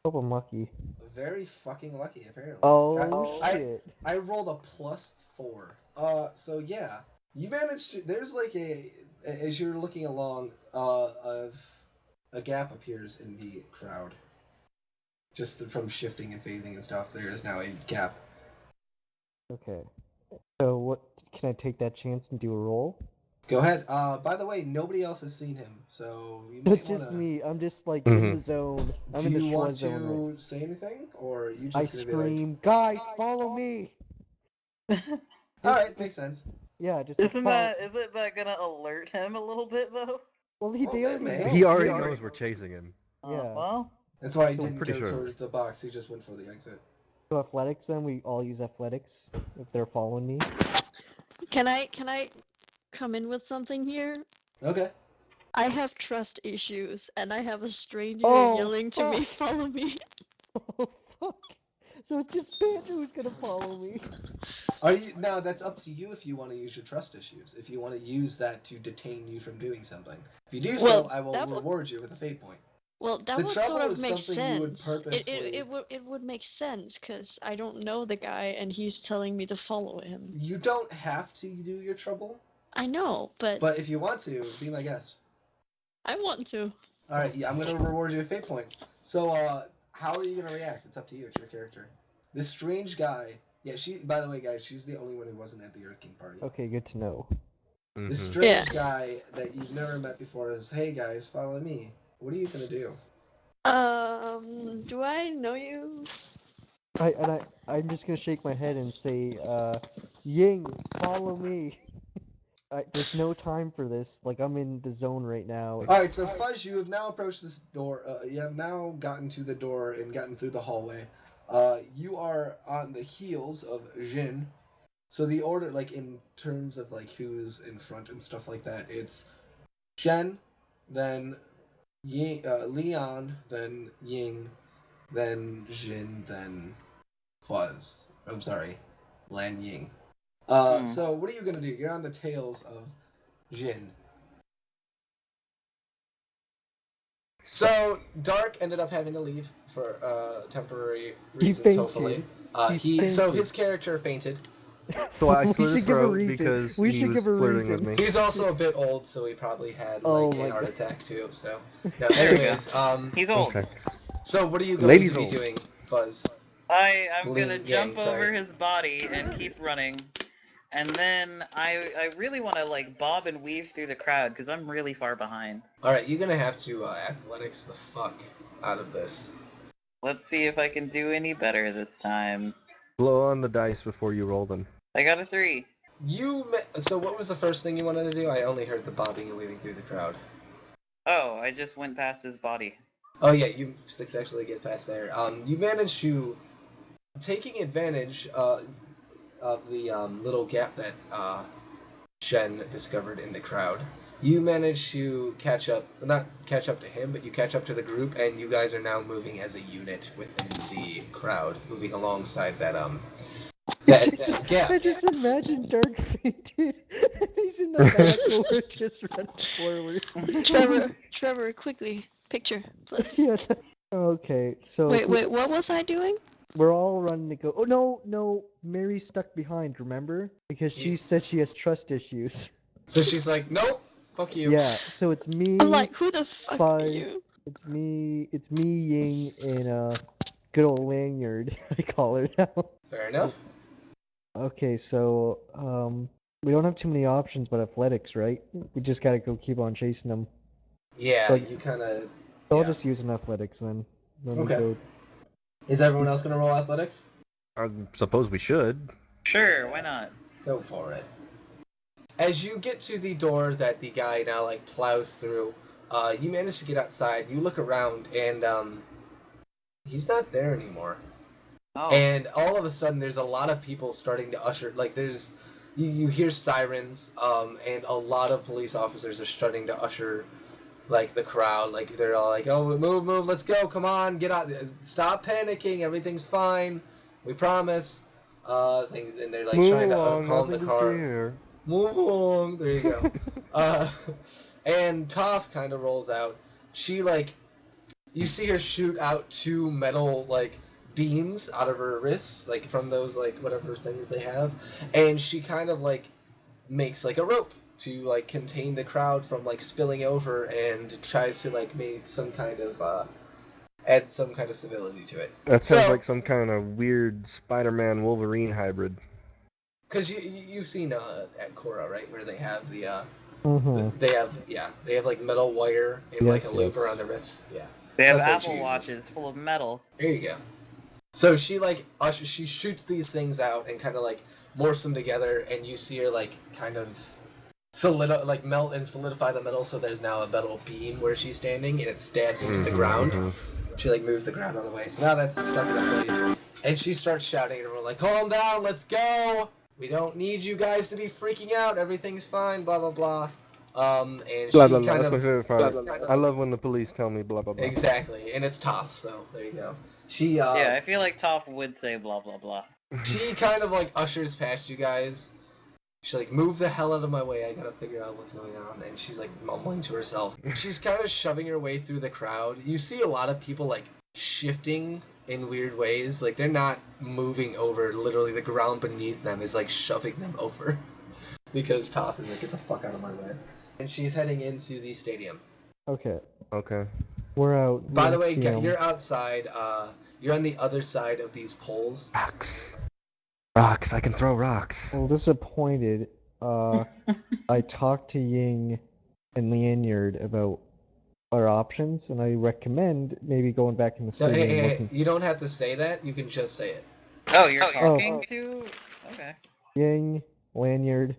Hope I'm lucky. Very fucking lucky, apparently. Oh shit! I rolled a +4. So yeah, you managed to. There's like as you're looking along, a gap appears in the crowd. Just from shifting and phasing and stuff, there is now a gap. Okay. So what? Can I take that chance and do a roll? Go ahead. By the way, nobody else has seen him, so you It's might just wanna... me. I'm just like in the zone. I'm Do in the you Shua want zone. to say anything, or are you I just gonna scream, guys, follow me! be like... Alright, makes sense. Yeah, just Isn't that gonna alert him a little bit though? Well, Well, they already may. know. He already knows we're chasing him. Yeah. Well, That's why he So I'm didn't pretty go sure. towards the box, he just went for the exit. So athletics, then we all use athletics if they're following me. Can I come in with something here? Okay. I have trust issues, and I have a stranger Oh, yelling to me, fuck. follow me. Oh fuck! So it's just Banjo who's gonna follow me. Now that's up to you if you want to use your trust issues. If you want to use that to detain you from doing something. If you do so, I will reward you with a fate point. Well, that The would trouble sort of is make something sense. you would purposely... It would make sense because I don't know the guy and he's telling me to follow him. You don't have to do your trouble, I know, but if you want to, be my guest. I want to. Alright, yeah, I'm gonna reward you a fate point. So, how are you gonna react? It's up to you, it's your character. This strange guy... Yeah, by the way, guys, she's the only one who wasn't at the Earth King party. Okay, good to know. This strange guy that you've never met before is, hey guys, follow me. What are you gonna do? Do I know you? I'm just gonna shake my head and say, Ying, follow me. There's no time for this. Like, I'm in the zone right now. Alright, so Fuzz, you have now approached this door. You have now gotten to the door and gotten through the hallway. You are on the heels of Jin. So the order, like, in terms of, like, who's in front and stuff like that, it's Shen, then Lian, then Ying, then Jin, then Fuzz. I'm sorry, Lanying. So what are you gonna do? You're on the tails of Jin. So Dark ended up having to leave for temporary reasons. Hopefully, his character fainted. So I slit We his should give a throat reason. because We he should was give a flirting with reason. me. He's also a bit old, so he probably had Oh like my a heart God. attack too. So, no, anyways, he's old. Okay. so what are you going Ladies to be old. doing, Fuzz? I'm gonna Yang, jump sorry. over his body and keep running. And then I really want to like bob and weave through the crowd because I'm really far behind. Alright, you're gonna have to athletics the fuck out of this. Let's see if I can do any better this time. Blow on the dice before you roll them. I got a 3. So what was the first thing you wanted to do? I only heard the bobbing and weaving through the crowd. Oh, I just went past his body. Oh yeah, you successfully get past there. You managed to, taking advantage of the little gap that Shen discovered in the crowd, you managed to not catch up to him, but you catch up to the group, and you guys are now moving as a unit within the crowd, moving alongside that that gap. I just imagine Dark fainted. He's in the back and we're just running forward. Trevor, quickly, picture, please. Yeah. Okay, so Wait, what was I doing? we're all running to go. Oh no, Mary's stuck behind. Remember? Because she said she has trust issues. So she's like, nope, Fuck you. Yeah, so it's me, I'm like, who the fuck are Fuzz, you? it's me, Ying, and good old Lanyard, I call her now. Fair enough. Okay, so we don't have too many options but athletics, right? We just gotta go keep on chasing them. Yeah, Like- you kind of. So I'll Yeah. just use an athletics then. No need Okay. to- Is everyone else gonna roll athletics? I suppose we should. Sure, why not? Go for it. As you get to the door that the guy now like plows through, you manage to get outside. You look around and he's not there anymore. Oh. And all of a sudden, there's a lot of people starting to usher. Like there's, you hear sirens, and a lot of police officers are starting to usher, like the crowd. Like they're all like, "Oh, move, let's go, come on, get out, stop panicking, everything's fine, we promise." Things, and they're like Move trying to along, calm the nothing to car. see here. Move along. There you go. And Toph kind of rolls out. She like, you see her shoot out 2 metal like beams out of her wrists, like from those like whatever things they have, and she kind of like makes like a rope to like contain the crowd from like spilling over, and tries to like make some kind of add some kind of civility to it. That sounds So- like some kind of weird Spider-Man Wolverine hybrid. Because you've seen at Korra, right, where they have the Mhm. they have like metal wire and like a Yes, loop yes. around the wrists. Yeah. They have That's what she Apple uses. Watches full of metal. There you go. So she like she shoots these things out and kind of like morphs them together, and you see her like kind of melt and solidify the metal, so there's now a metal beam where she's standing, and it stabs into the ground. She like moves the ground out of the way. So now that's stuck in place, and she starts shouting at everyone like, "Calm down, let's go. We don't need you guys to be freaking out. Everything's fine. Blah blah blah." And Blah, she blah, blah. kind That's my of favorite part. blah, blah, blah. I love when the police tell me blah, blah, blah. Exactly, and it's tough. So there you go. She Yeah, I feel like Toph would say blah blah blah. she kind of like ushers past you guys. She's like, "Move the hell out of my way, I gotta figure out what's going on." And she's like mumbling to herself. She's kind of shoving her way through the crowd. You see a lot of people like shifting in weird ways. Like they're not moving over. Literally the ground beneath them is like shoving them over. Because Toph is like, "Get the fuck out of my way." And she's heading into the stadium. Okay, Okay. we're out. By the Let's way, see 'em. you're outside. You're on the other side of these poles. Rocks. Rocks. I can throw rocks. Well, disappointed. I talked to Ying and Lanyard about our options, and I recommend maybe going back in the No, stadium. hey, looking- you don't have to say that. You can just say it. Oh, you're talking to? Okay. Ying, Lanyard.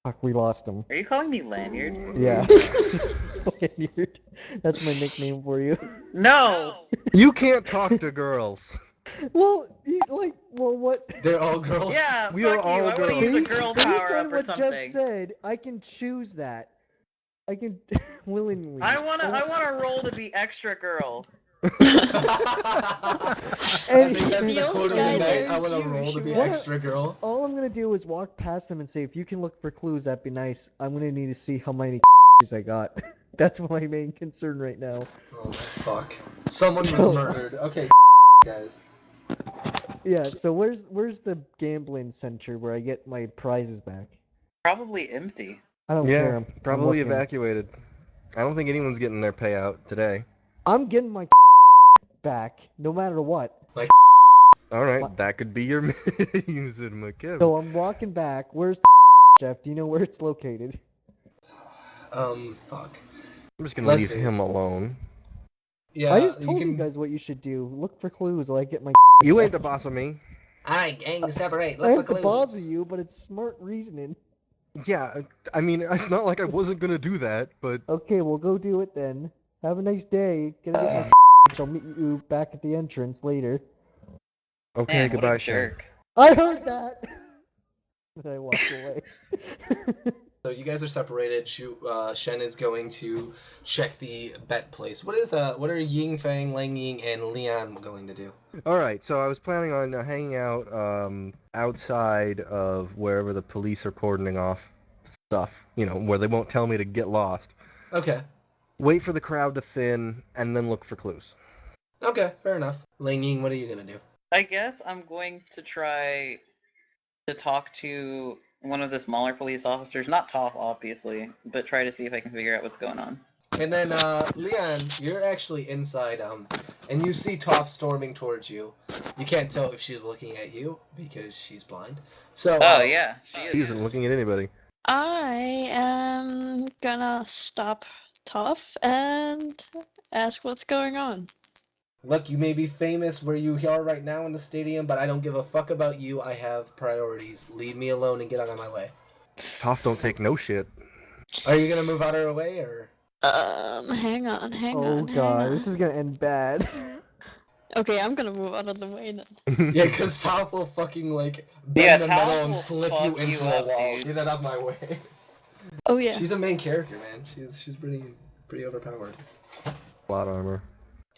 Fuck, we lost him. Are you calling me Lanyard? Yeah. Lanyard. That's my nickname for you. No! You can't talk to girls. Well, what? They're all girls. Yeah, We fuck are you. all I want to girls. use a girl Based power on up or what Jeff something. said, I can choose that. I can willingly. I wanna roll to be extra girl. I think that's The the only quote of guy the there night. I is want to you, roll to be Shua. extra girl. All I'm gonna do is walk past them and say, if you can look for clues, that'd be nice. I'm gonna need to see how many I got. That's my main concern right now. Oh my fuck. Someone was So- murdered. Okay, guys. Yeah. So where's the gambling center where I get my prizes back? Probably empty. I don't care. Yeah, I'm probably looking. evacuated. I don't think anyone's getting their payout today. I'm getting my back, no matter what. All right, What? that could be your use it, McKim. So I'm walking back. Where's Jeff? Do you know where it's located? Fuck. I'm just gonna let's leave see. him alone. Yeah, I just told you can. guys what you should do. Look for clues while I get my. You ain't the boss of me. Alright, gang, separate. I Look have for to clues. bother you, but it's smart reasoning. Yeah, I mean, it's not like I wasn't gonna do that, but Okay, we'll go do it then. Have a nice day. Gonna get my. I'll meet you back at the entrance later. okay, Man, goodbye, what a Shen. jerk. I heard that. And I walked away. So you guys are separated. Shen is going to check the bet place. What are Ying, Fang, Lanying, and Lian going to do? All right, so I was planning on hanging out outside of wherever the police are cordoning off stuff, where they won't tell me to get lost. Okay. Wait for the crowd to thin, and then look for clues. Okay, fair enough. Lanying, what are you gonna do? I guess I'm going to try to talk to one of the smaller police officers, not Toph, obviously, but try to see if I can figure out what's going on. And then, Lian, you're actually inside, and you see Toph storming towards you. You can't tell if she's looking at you, because she's blind. So, Oh, yeah, she He is. isn't looking at anybody. I am gonna stop Toph and ask what's going on. Look, you may be famous where you are right now in the stadium, but I don't give a fuck about you. I have priorities. Leave me alone and get out of my way. Toph don't take no shit. Are you gonna move out of her way, or? Hang on, Oh god, this is gonna end bad. Okay, I'm gonna move out of the way then. Yeah, because Toph will fucking, like, Yeah, bend the metal Toph and will flip fuck you into you a up, wall. dude. Get out of my way. Oh yeah. She's a main character, man. She's pretty overpowered. Plot armor.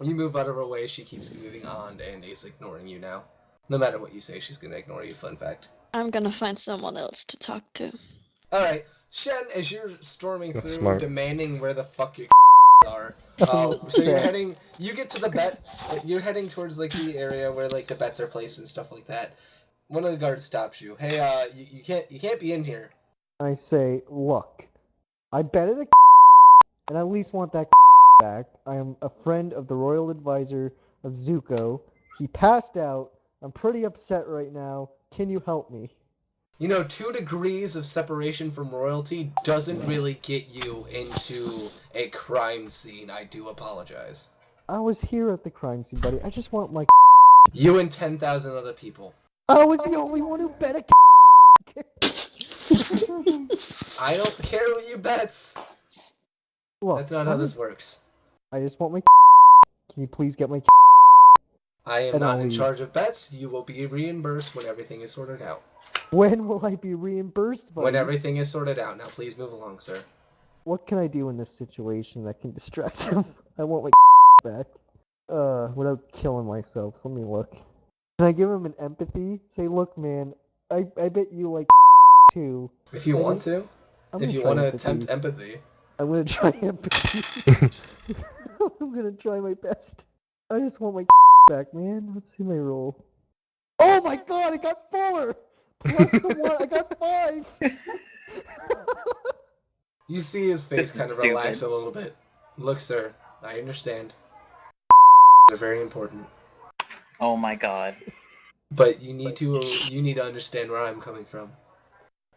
You move out of her way, she keeps moving on, and is ignoring you now. No matter what you say, she's gonna ignore you, fun fact. I'm gonna find someone else to talk to. Alright, Shen, as you're storming That's through, smart. demanding where the fuck your are. Oh, So you're shit. heading, you get to the bet, you're heading towards, like, the area where, like, the bets are placed and stuff like that. One of the guards stops you. Hey, you can't be in here. I say, look, I betted a and I at least want that back. I am a friend of the royal advisor of Zuko. He passed out. I'm pretty upset right now. Can you help me? You know, 2 degrees of separation from royalty doesn't really get you into a crime scene. I do apologize. I was here at the crime scene, buddy. I just want my You and 10,000 other people. I was the only one who bet a I don't care what you bets. Look, That's not how this works. I just want my Can you please get my I am And not I'll in leave. charge of bets. You will be reimbursed when everything is sorted out. When will I be reimbursed, buddy? When everything is sorted out. Now, please move along, sir. What can I do in this situation that can distract him? I want my back. Without killing myself. So let me look. Can I give him an empathy? Say, look, man, I bet you like too. If you I want mean, to. I'm If gonna you try want to empathy. attempt empathy. I'm gonna try empathy. I'm gonna try my best. I just want my back, man. Let's see my roll. Oh my god, I got 4! Plus the 1, I got 5! You see his face This is kind of stupid. relax a little bit. Look, sir, I understand. They're very important. Oh my god. But you need to understand where I'm coming from.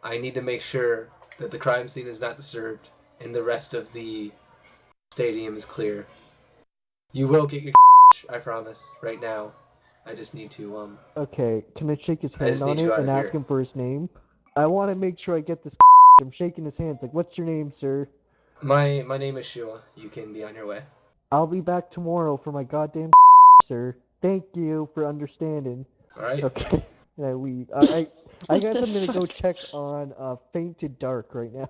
I need to make sure that the crime scene is not disturbed and the rest of the stadium is clear. You will get your I promise, right now. I just need to, Okay, can I shake his I just hand on need you it out and of ask here. him for his name? I want to make sure I get this. I'm shaking his hands. Like, what's your name, sir? My name is Shua. You can be on your way. I'll be back tomorrow for my goddamn sir. Thank you for understanding. Alright? Okay, and I leave. I guess I'm gonna go check on Fainted Dark right now.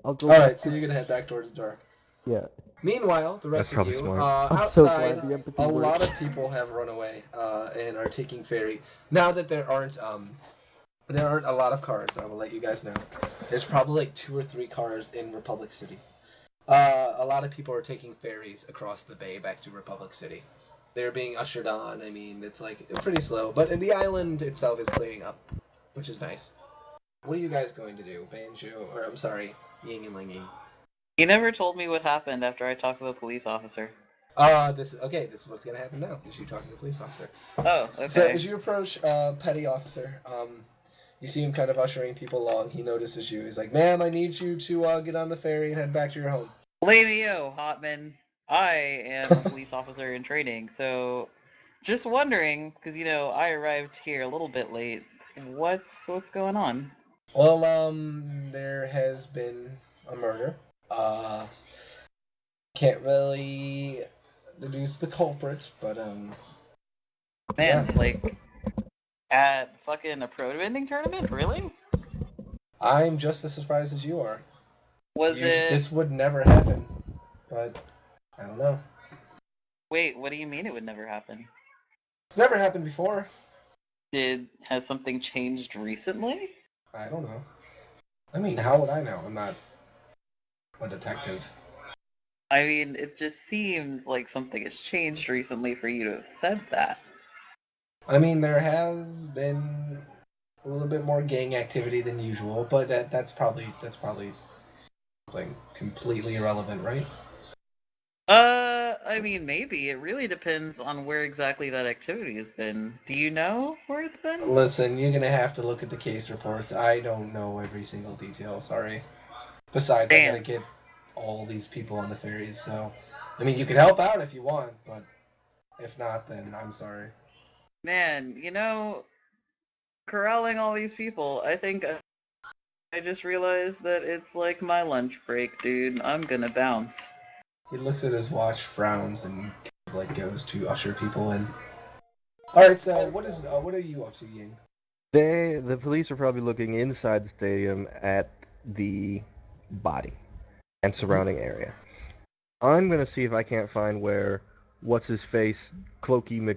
I'll go. Alright, so you're gonna head back towards the dark. Yeah. Meanwhile, the rest That's probably of you, smart. I'm so outside, glad the empathy a lot worked. of people have run away and are taking ferry. Now that there aren't a lot of cars, I will let you guys know. There's probably like 2 or 3 cars in Republic City. A lot of people are taking ferries across the bay back to Republic City. They're being ushered on. I mean, it's like pretty slow, but the island itself is clearing up, which is nice. What are you guys going to do, Banjo? Or I'm sorry, Ying and Lanying. He never told me what happened after I talked to the police officer. This is what's gonna happen now. Is you talking to the police officer? Oh, okay. So as you approach petty officer, you see him kind of ushering people along. He notices you. He's like, "Ma'am, I need you to get on the ferry and head back to your home." Lamio, Hotman. I am a police officer in training, so just wondering, because I arrived here a little bit late. What's going on? Well, there has been a murder. Can't really deduce the culprit, but Man, yeah. like at fucking a pro vending tournament, really? I'm just as surprised as you are. Was it? This would never happen, but I don't know. Wait, what do you mean it would never happen? It's never happened before. Has something changed recently? I don't know. I mean, how would I know? I'm not a detective. I mean, it just seems like something has changed recently for you to have said that. I mean, there has been a little bit more gang activity than usual, but that's probably something completely irrelevant, right? I mean, maybe. It really depends on where exactly that activity has been. Do you know where it's been? Listen, you're gonna have to look at the case reports. I don't know every single detail, sorry. Besides, I gotta Damn. get all these people on the ferries, so... I mean, you could help out if you want, but if not, then I'm sorry. Man, corralling all these people, I think I just realized that it's like my lunch break, dude. I'm gonna bounce. He looks at his watch, frowns, and goes to usher people in. Alright, so what are you up to, Ying? The police are probably looking inside the stadium at the body and surrounding area. I'm gonna see if I can't find where what's his face I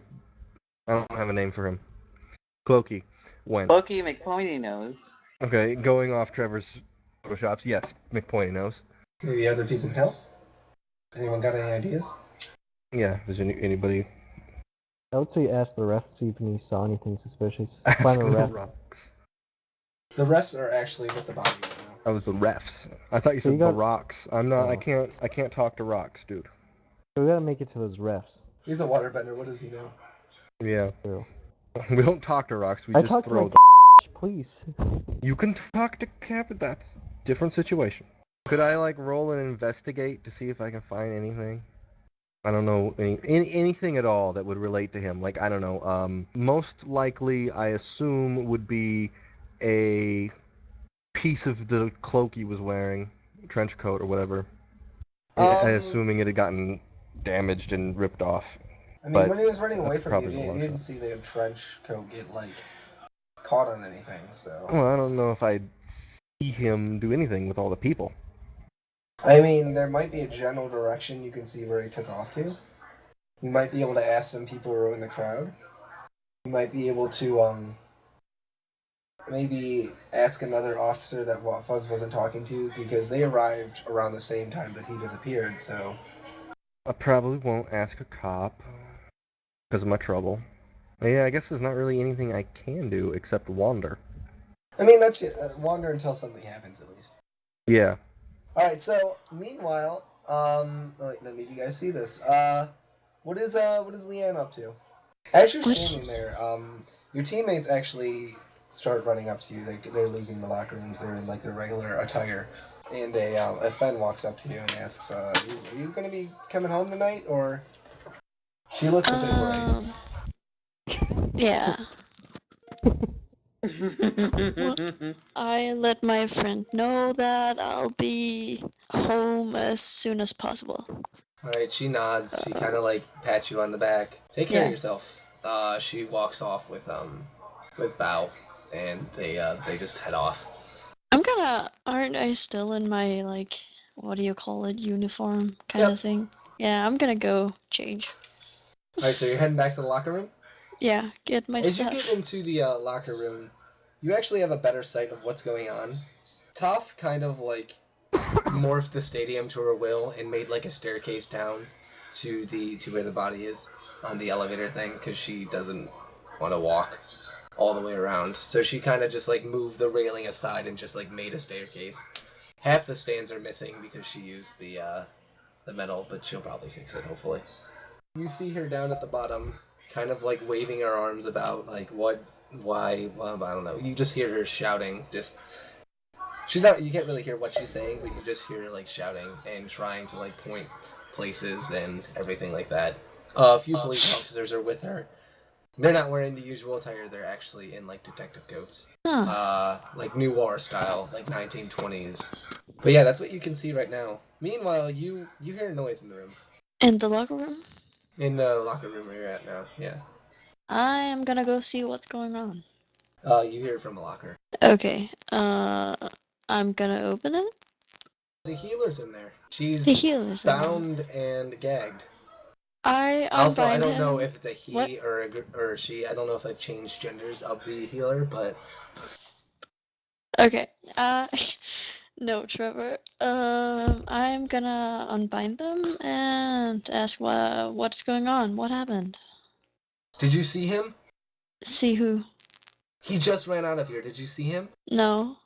don't have a name for him. Clokey went. Loki McPointy knows. Okay, going off Trevor's photoshops. Yes, McPointy knows. Maybe other people can help? Anyone got any ideas? Yeah, does anybody I would say ask the ref to see if he saw anything suspicious. ask Find the the ref. rocks? The refs are actually with the body right now. Oh, the refs. I thought you So said you the got- rocks. I'm not. Oh. I can't talk to rocks, dude. So we gotta make it to those refs. He's a waterbender, what does he know? Yeah, True. we don't talk to rocks. We I just talked to throw my them. please. You can talk to Cap. That's different situation. Could I roll and investigate to see if I can find anything? I don't know anything at all that would relate to him. I don't know. Most likely, I assume would be a piece of the cloak he was wearing, trench coat or whatever. Assuming it had gotten damaged and ripped off. I mean, But when he was running away that's from you, probably the you long didn't shot. see the trench coat get, caught on anything, so... Well, I don't know if I'd see him do anything with all the people. I mean, there might be a general direction you can see where he took off to. You might be able to ask some people who are in the crowd. You might be able to, maybe ask another officer that Fuzz wasn't talking to, because they arrived around the same time that he disappeared, so... I probably won't ask a cop because of my trouble. Yeah, I guess there's not really anything I can do except wander. I mean, that's it. Wander until something happens, at least. Yeah. Alright, so, meanwhile, let me you guys see this. What is Lian up to? As you're standing there, your teammates actually start running up to you. They're leaving the locker rooms. They're in, their regular attire. And a Fen walks up to you and asks, are you gonna be coming home tonight, or... She looks a bit worried. Yeah. I let my friend know that I'll be home as soon as possible. Alright, she nods. She kind of, pats you on the back. Take care of Yeah. yourself. She walks off with Bao, and they just head off. Aren't I still in my, what do you call it, uniform kind Yep. of thing? Yeah, I'm gonna go change. Alright, so you're heading back to the locker room? Yeah, get my As stuff. you get into the locker room, you actually have a better sight of what's going on. Toph kind of, morphed the stadium to her will and made, a staircase down to where the body is on the elevator thing, because she doesn't want to walk all the way around. So she kind of just, moved the railing aside and just, made a staircase. Half the stands are missing because she used the metal, but she'll probably fix it, hopefully. You see her down at the bottom, kind of, waving her arms about, why, well, I don't know. You just hear her shouting, you can't really hear what she's saying, but you just hear her, shouting and trying to, point places and everything like that. A few police officers are with her. They're not wearing the usual attire, they're actually in, detective coats. Huh. Noir style, 1920s. But yeah, that's what you can see right now. Meanwhile, you hear a noise in the room. In the locker room? In the locker room where you're at now, yeah. I am gonna go see what's going on. You hear it from a locker. Okay, I'm gonna open it. The healer's in there. She's The healer's in there. bound and gagged. I Also, I don't him. know if it's a he What? or she. I don't know if I've changed genders of the healer, but... Okay, no, Trevor. I'm gonna unbind them and ask what's going on. What happened? Did you see him? See who? He just ran out of here. Did you see him? No.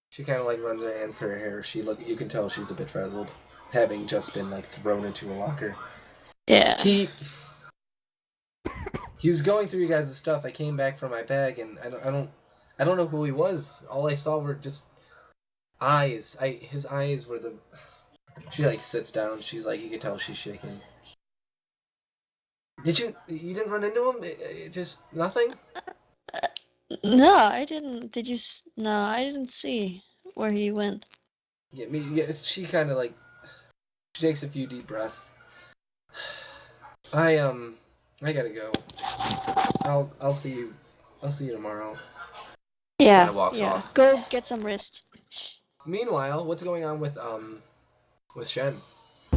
She kind of like runs her hands through her hair. You can tell she's a bit frazzled, having just been like thrown into a locker. Yeah. He was going through you guys' stuff. I came back from my bag, and I don't know who he was. All I saw were just eyes. His eyes were the. She like sits down. She's like, you can tell she's shaking. You didn't run into him? It just nothing? No, I didn't. No, I didn't see where he went. Yeah, she kind of like. She takes a few deep breaths. I gotta go. I'll see you. I'll see you tomorrow. Yeah. Kinda walks yeah. off. Go get some rest. Meanwhile, what's going on with Shen?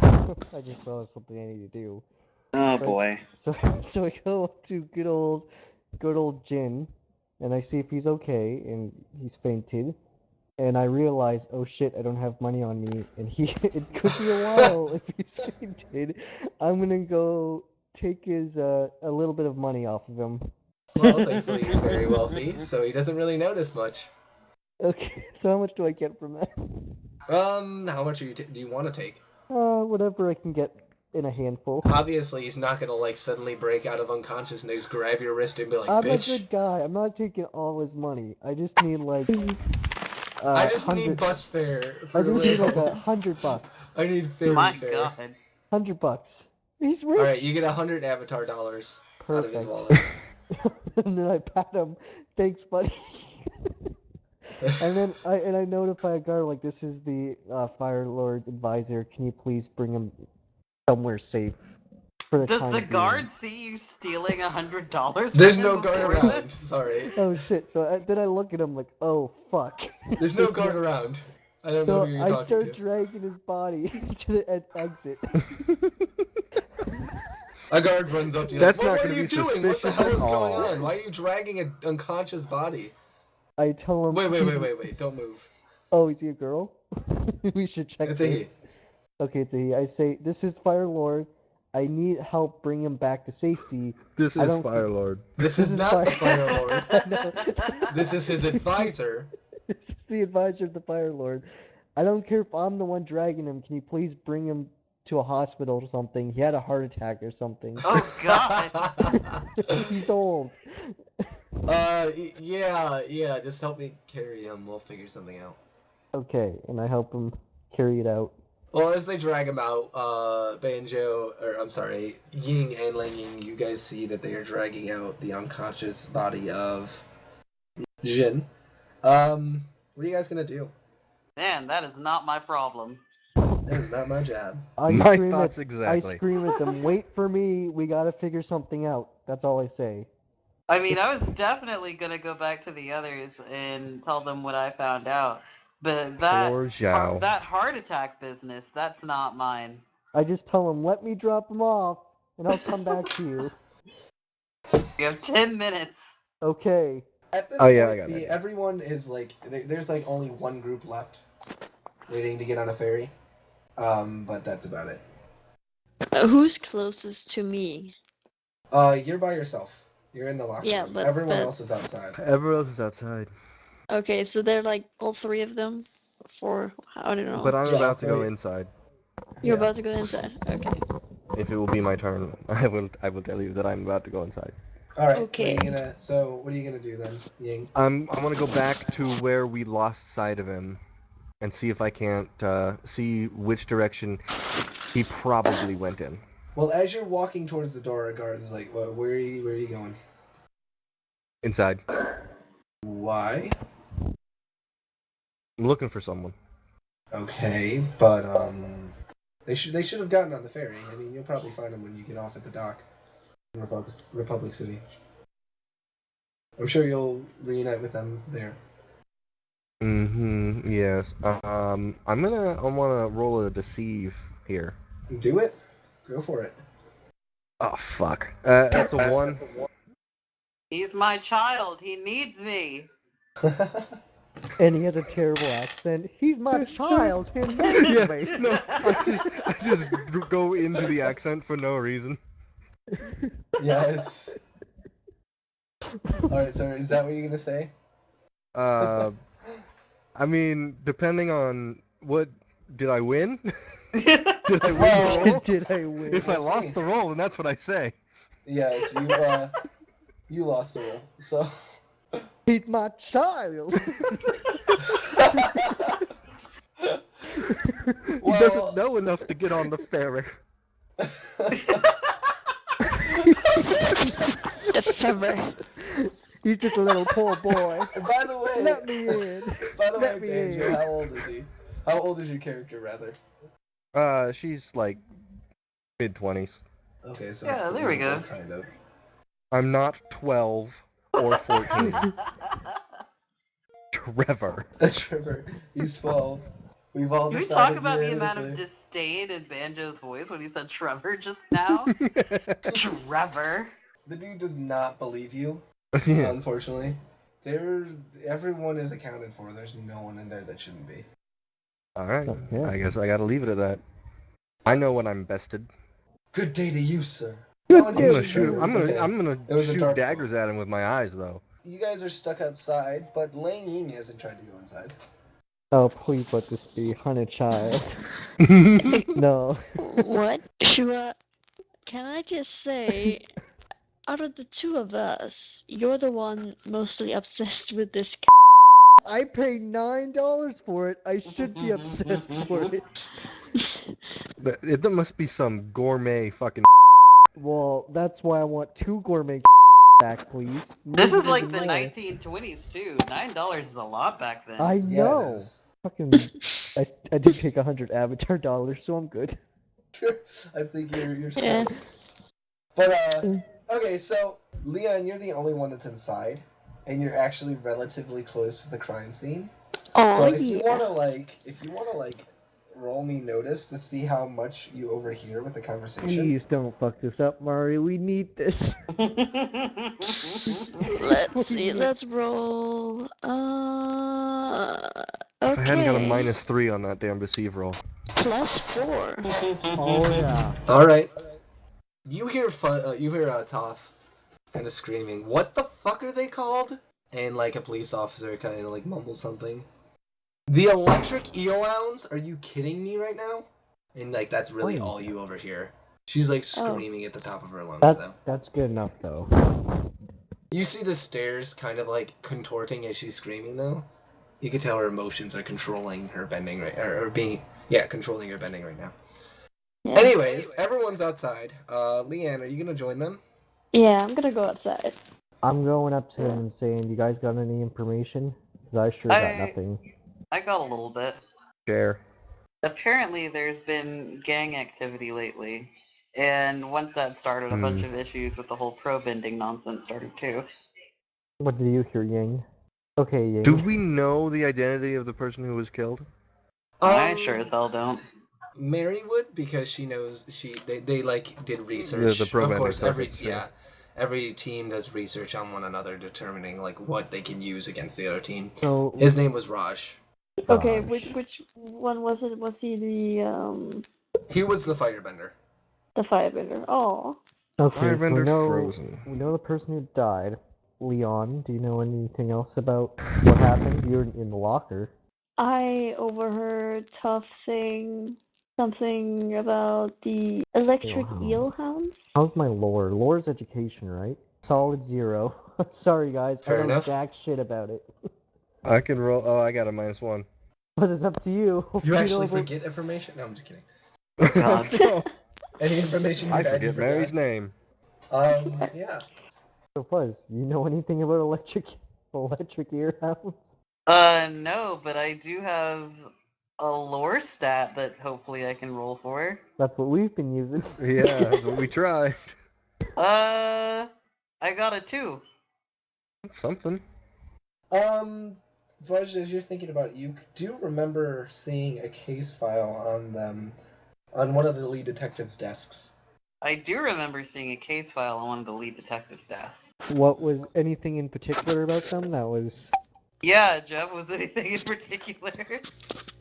I just thought of something I need to do. Oh boy. So I go up to good old Jin, and I see if he's okay, and he's fainted. And I realize, oh shit, I don't have money on me, and it could be a while if he's fainted. I'm gonna go take his a little bit of money off of him. Well, thankfully he's very wealthy, so he doesn't really notice much. Okay, so how much do I get from that? How much do you want to take? Whatever I can get in a handful. Obviously, he's not gonna like suddenly break out of unconsciousness, grab your wrist, and be like, I'm "Bitch." a good guy. I'm not taking all his money. I just need like. I just need bus fare. I just need like $100. I need ferry My fare. God. $100. He's rich. All right, you get 100 avatar dollars out of his Perfect. wallet. And then I pat him. Thanks, buddy. And then I notify a guard like, this is the Fire Lord's advisor. Can you please bring him somewhere safe for the Does time the being? guard see you stealing $100? There's from no him guard before around. this? Sorry. Oh shit! So then I look at him like, oh fuck. There's no guard around. I don't know So who you're I talking start to. dragging his body to the exit. A guard runs up to you. That's like, not what gonna are you be doing? What the suspicious hell at is going all. on? Why are you dragging an unconscious body? I tell him. Wait! Don't move. Oh, is he a girl? We should check It's a he. this. Okay, it's a he. I say, this is Fire Lord. I need help bring him back to safety. This I is don't- Fire Lord. This is not the Fire Lord. I know. This is his advisor. This is the advisor of the Fire Lord. I don't care if I'm the one dragging him. Can you please bring him to a hospital or something? He had a heart attack or something. Oh God. He's old. Yeah. Just help me carry him. We'll figure something out. Okay, and I help him carry it out. Well, as they drag him out, Banjo, or I'm sorry, Ying and Lanying, you guys see that they are dragging out the unconscious body of Jin. What are you guys gonna do? Man, that is not my problem. That is not my job. My thoughts I exactly. scream at them, wait for me, we gotta figure something out. That's all I say. I mean, I was definitely gonna go back to the others and tell them what I found out, but Poor Zhou. that heart attack business, that's not mine. I just tell them, let me drop him off, and I'll come back to you. You have 10 minutes. Okay. At this Oh, yeah, point, I got it. everyone is like, there's like only one group left, waiting to get on a ferry. But that's about it. Who's closest to me? You're by yourself. You're in the locker Yeah, room. but- Everyone but- else is outside. Everyone else is outside. Okay, so they're like all three of them? I don't know. But I'm Yeah, about to go right. inside. You're Yeah. about to go inside. Okay. If it will be my turn, I will tell you that I'm about to go inside. All right. Okay. What are you gonna do then, Ying? I'm gonna go back to where we lost sight of him, and see if I can't see which direction he probably went in. Well, as you're walking towards the door, a guard is like, well, where are you going? Inside. Why? I'm looking for someone. Okay, but they should have gotten on the ferry. I mean, you'll probably find them when you get off at the dock in Republic City. I'm sure you'll reunite with them there. Mm-hmm. Yes. I wanna roll a deceive here. Do it. Go for it. Oh fuck. That's a 1. He's my child. He needs me. And he has a terrible accent. He's my child. He Yeah. needs me. No. I just go into the accent for no reason. Yes. Alright, so is that what you're gonna say? I mean, depending on what did I win? Did I win Well, the roll? Did I win? If I We'll see. lost the roll, then that's what I say. Yes, you lost the roll. So He's my child. He doesn't know enough to get on the ferry. The feather. He's just a little poor boy. By the way, Let me in. By the way, Let me Banjo, in. how old is he? How old is your character, rather? She's like mid-20s. Okay, so Yeah, it's there we go. believable, kind of. I'm not 12 or 14. Trevor. Trevor, he's 12. We've all Can we decided talk about the amount of unanimously. disdain in Banjo's voice when he said Trevor just now? Trevor. The dude does not believe you, Yeah. unfortunately. Everyone is accounted for. There's no one in there that shouldn't be. Alright, Yeah. I guess I gotta leave it at that. I know when I'm bested. Good day to you, sir. Good No one day. hit I'm you, gonna shoot. Trevor, I'm it's gonna. okay. I'm gonna It was a shoot dark daggers at him with my eyes, though. You guys are stuck outside, but Lanying hasn't tried to go inside. Oh, please let this be Hunter Child. Yeah. No. What? Shua, can I just say, out of the two of us, you're the one mostly obsessed with this. I paid $9 for it. I should be obsessed for it. But it must be some gourmet fucking. Well, that's why I want 2 gourmet back, please. This Maybe is like even the more. 1920s too. $9 is a lot back then. I Yeah, know. it is. Fucking, I did take 100 Avatar dollars, so I'm good. I think you're Yeah. set. But okay, so Lian, you're the only one that's inside, and you're actually relatively close to the crime scene. Oh, So if you yeah. wanna roll me notice to see how much you overhear with the conversation. Please don't fuck this up, Mario. We need this. Let's see, let's roll. If I hadn't got a Okay. -3 on that damn deceive roll. +4. Oh yeah. All right. You hear Toph kind of screaming, "What the fuck are they called?" And like a police officer kind of like mumbles something. The electric earwounds? Are you kidding me right now? And like that's really all you overhear. She's like screaming at the top of her lungs though. That's good enough though. You see the stairs kind of like contorting as she's screaming though. You can tell her emotions are controlling her bending controlling her bending right now. Yeah. Anyways, everyone's outside. Leanne, are you gonna join them? Yeah, I'm gonna go outside. I'm going up to them and saying, "You guys got any information?" Because I sure got nothing. I got a little bit. Share. Apparently, there's been gang activity lately, and once that started, a bunch of issues with the whole pro-bending nonsense started too. What do you hear, Ying? Okay, Ying. Do we know the identity of the person who was killed? I sure as hell don't. Mary would, because she knows they like did research. The pro of course, circuits, yeah. every team does research on one another, determining like what they can use against the other team. So His name was Raj. Okay, Raj. which one was it? Was he He was the firebender. the firebender? Oh. Okay, so Firebender frozen. we know the person who died. Leon, do you know anything else about what happened? You're in the locker. I overheard Tough saying something about the electric Wow. eelhounds. How's my lore? Lore's education, right? Solid 0. Sorry, guys. Fair I don't know enough. jack shit about it. I can roll. Oh, I got a -1. But it's up to you. You know actually about- forget information? No, I'm just kidding. God. No, Any information you I had, you forget Mary's name. Yeah. So Fuzz, you know anything about electric earhounds? No, but I do have a lore stat that hopefully I can roll for. That's what we've been using. Yeah, that's what we tried. I got a 2. That's something. Fudge, as you're thinking about it, you do remember seeing a case file on them, on one of the lead detective's desks. I do remember seeing a case file on one of the lead detective's desks. What was anything in particular about them? That was Yeah, Jeff, was anything in particular?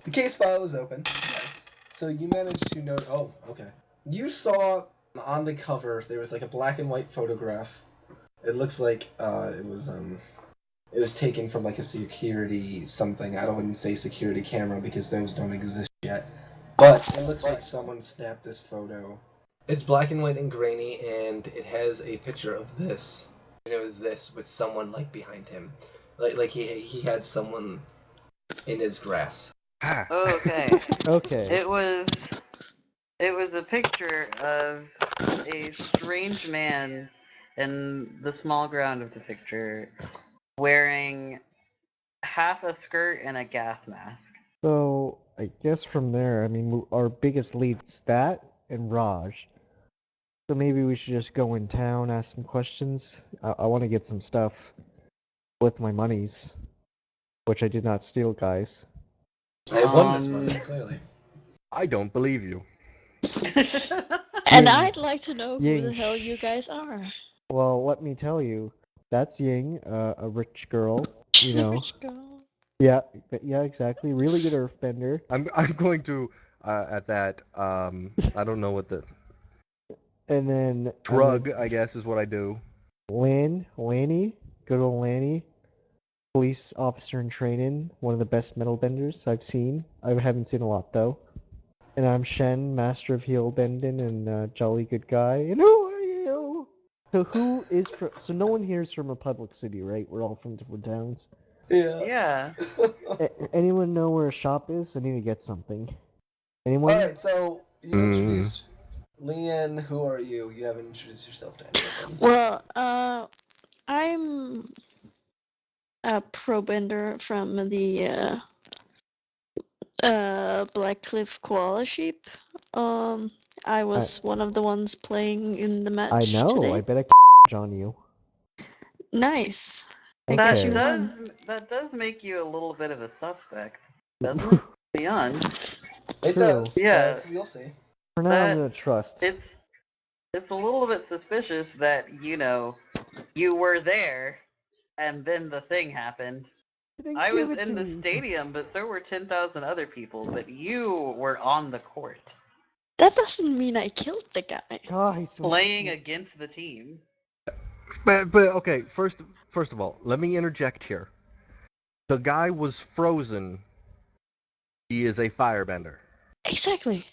The case file was open, yes. So you managed to note. Oh, okay. You saw on the cover there was like a black and white photograph It looks like it was taken from like a security something. I wouldn't say security camera because those don't exist yet. But it looks like someone snapped this photo. It's black and white and grainy, and it has a picture of this. And it was this with someone like behind him, like he had someone in his grass. Ha! Okay. Okay. It was a picture of a strange man in the small ground of the picture wearing half a skirt and a gas mask. So I guess from there, I mean, our biggest lead's that and Raj. So maybe we should just go in town, ask some questions. I want to get some stuff with my monies, which I did not steal, guys. I won this money, clearly. I don't believe you. And Ying. I'd like to know who the Ying, hell you shh. guys are. Well, let me tell you, that's Ying, a rich girl. She's You a know, rich girl. yeah, exactly. Really good earthbender. I'm going to at that. I don't know what the And then drug. I guess is what I do. Lanny, good old Lanny, police officer in training, one of the best metal benders I've seen. I haven't seen a lot though. And I'm Shen, master of heel bending and jolly good guy. And who are you? So who is from? So no one here is from a public city, right? We're all from different towns. Yeah. Anyone know where a shop is? I need to get something. Anyone? Alright, so you introduce Lian, who are you? You haven't introduced yourself to any of them. Well, I'm a pro bender from the Black Cliff Koala Sheep. I was one of the ones playing in the match I know. today. I bet I on you. Nice. I That guess you Okay. won. does make you a little bit of a suspect, doesn't it? Beyond. It True. does. Yeah. But you'll see. For now, I'm gonna trust. It's a little bit suspicious that, you were there and then the thing happened. I was in the stadium, but so were 10,000 other people, but you were on the court That doesn't mean I killed the guy. Guys, playing against the team. But okay. First of all, let me interject here. The guy was frozen. He is a firebender. Exactly.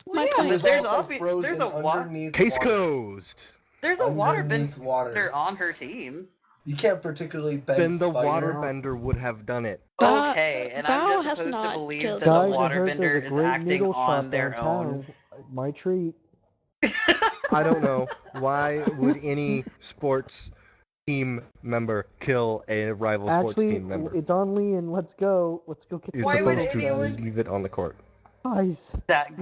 Well, My yeah, point. He was there's also frozen underneath Case water. closed. There's a Underneath waterbender water. on her team. You can't particularly bend Then the fire. waterbender would have done it. Okay, and I'm Bao just has supposed to not believe killed that the Guys, I heard waterbender there's a is great acting noodle on shop their own. downtown. My treat. I don't know. Why would any sports team member kill a rival sports Actually, team member? it's on Lian. Let's go. Let's go get You're Why some would supposed noodles, to guys. leave it on the court. Guys,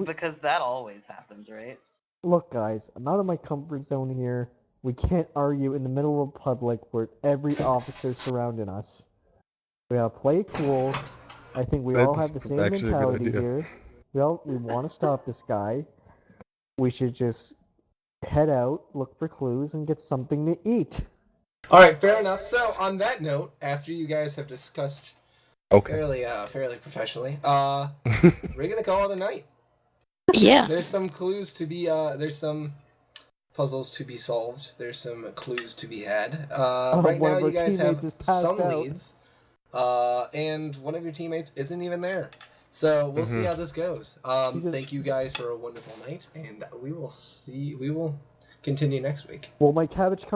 Because that always happens, right? look, guys. I'm out of my comfort zone here. We can't argue in the middle of public where every officer's surrounding us. We gotta play it cool. I think we all have the That's same actually a good mentality idea. here. We want to stop this guy. We should just head out, look for clues, and get something to eat. Alright, fair enough. So, on that note, after you guys have discussed fairly professionally, we're gonna call it a night. Yeah. There's some clues to be, there's some puzzles to be solved. There's some clues to be had. Right one now, of our you guys have teammates is passed some out. leads, and one of your teammates isn't even there. So we'll see how this goes. Thank you guys for a wonderful night, and we will continue next week. Well, my cabbage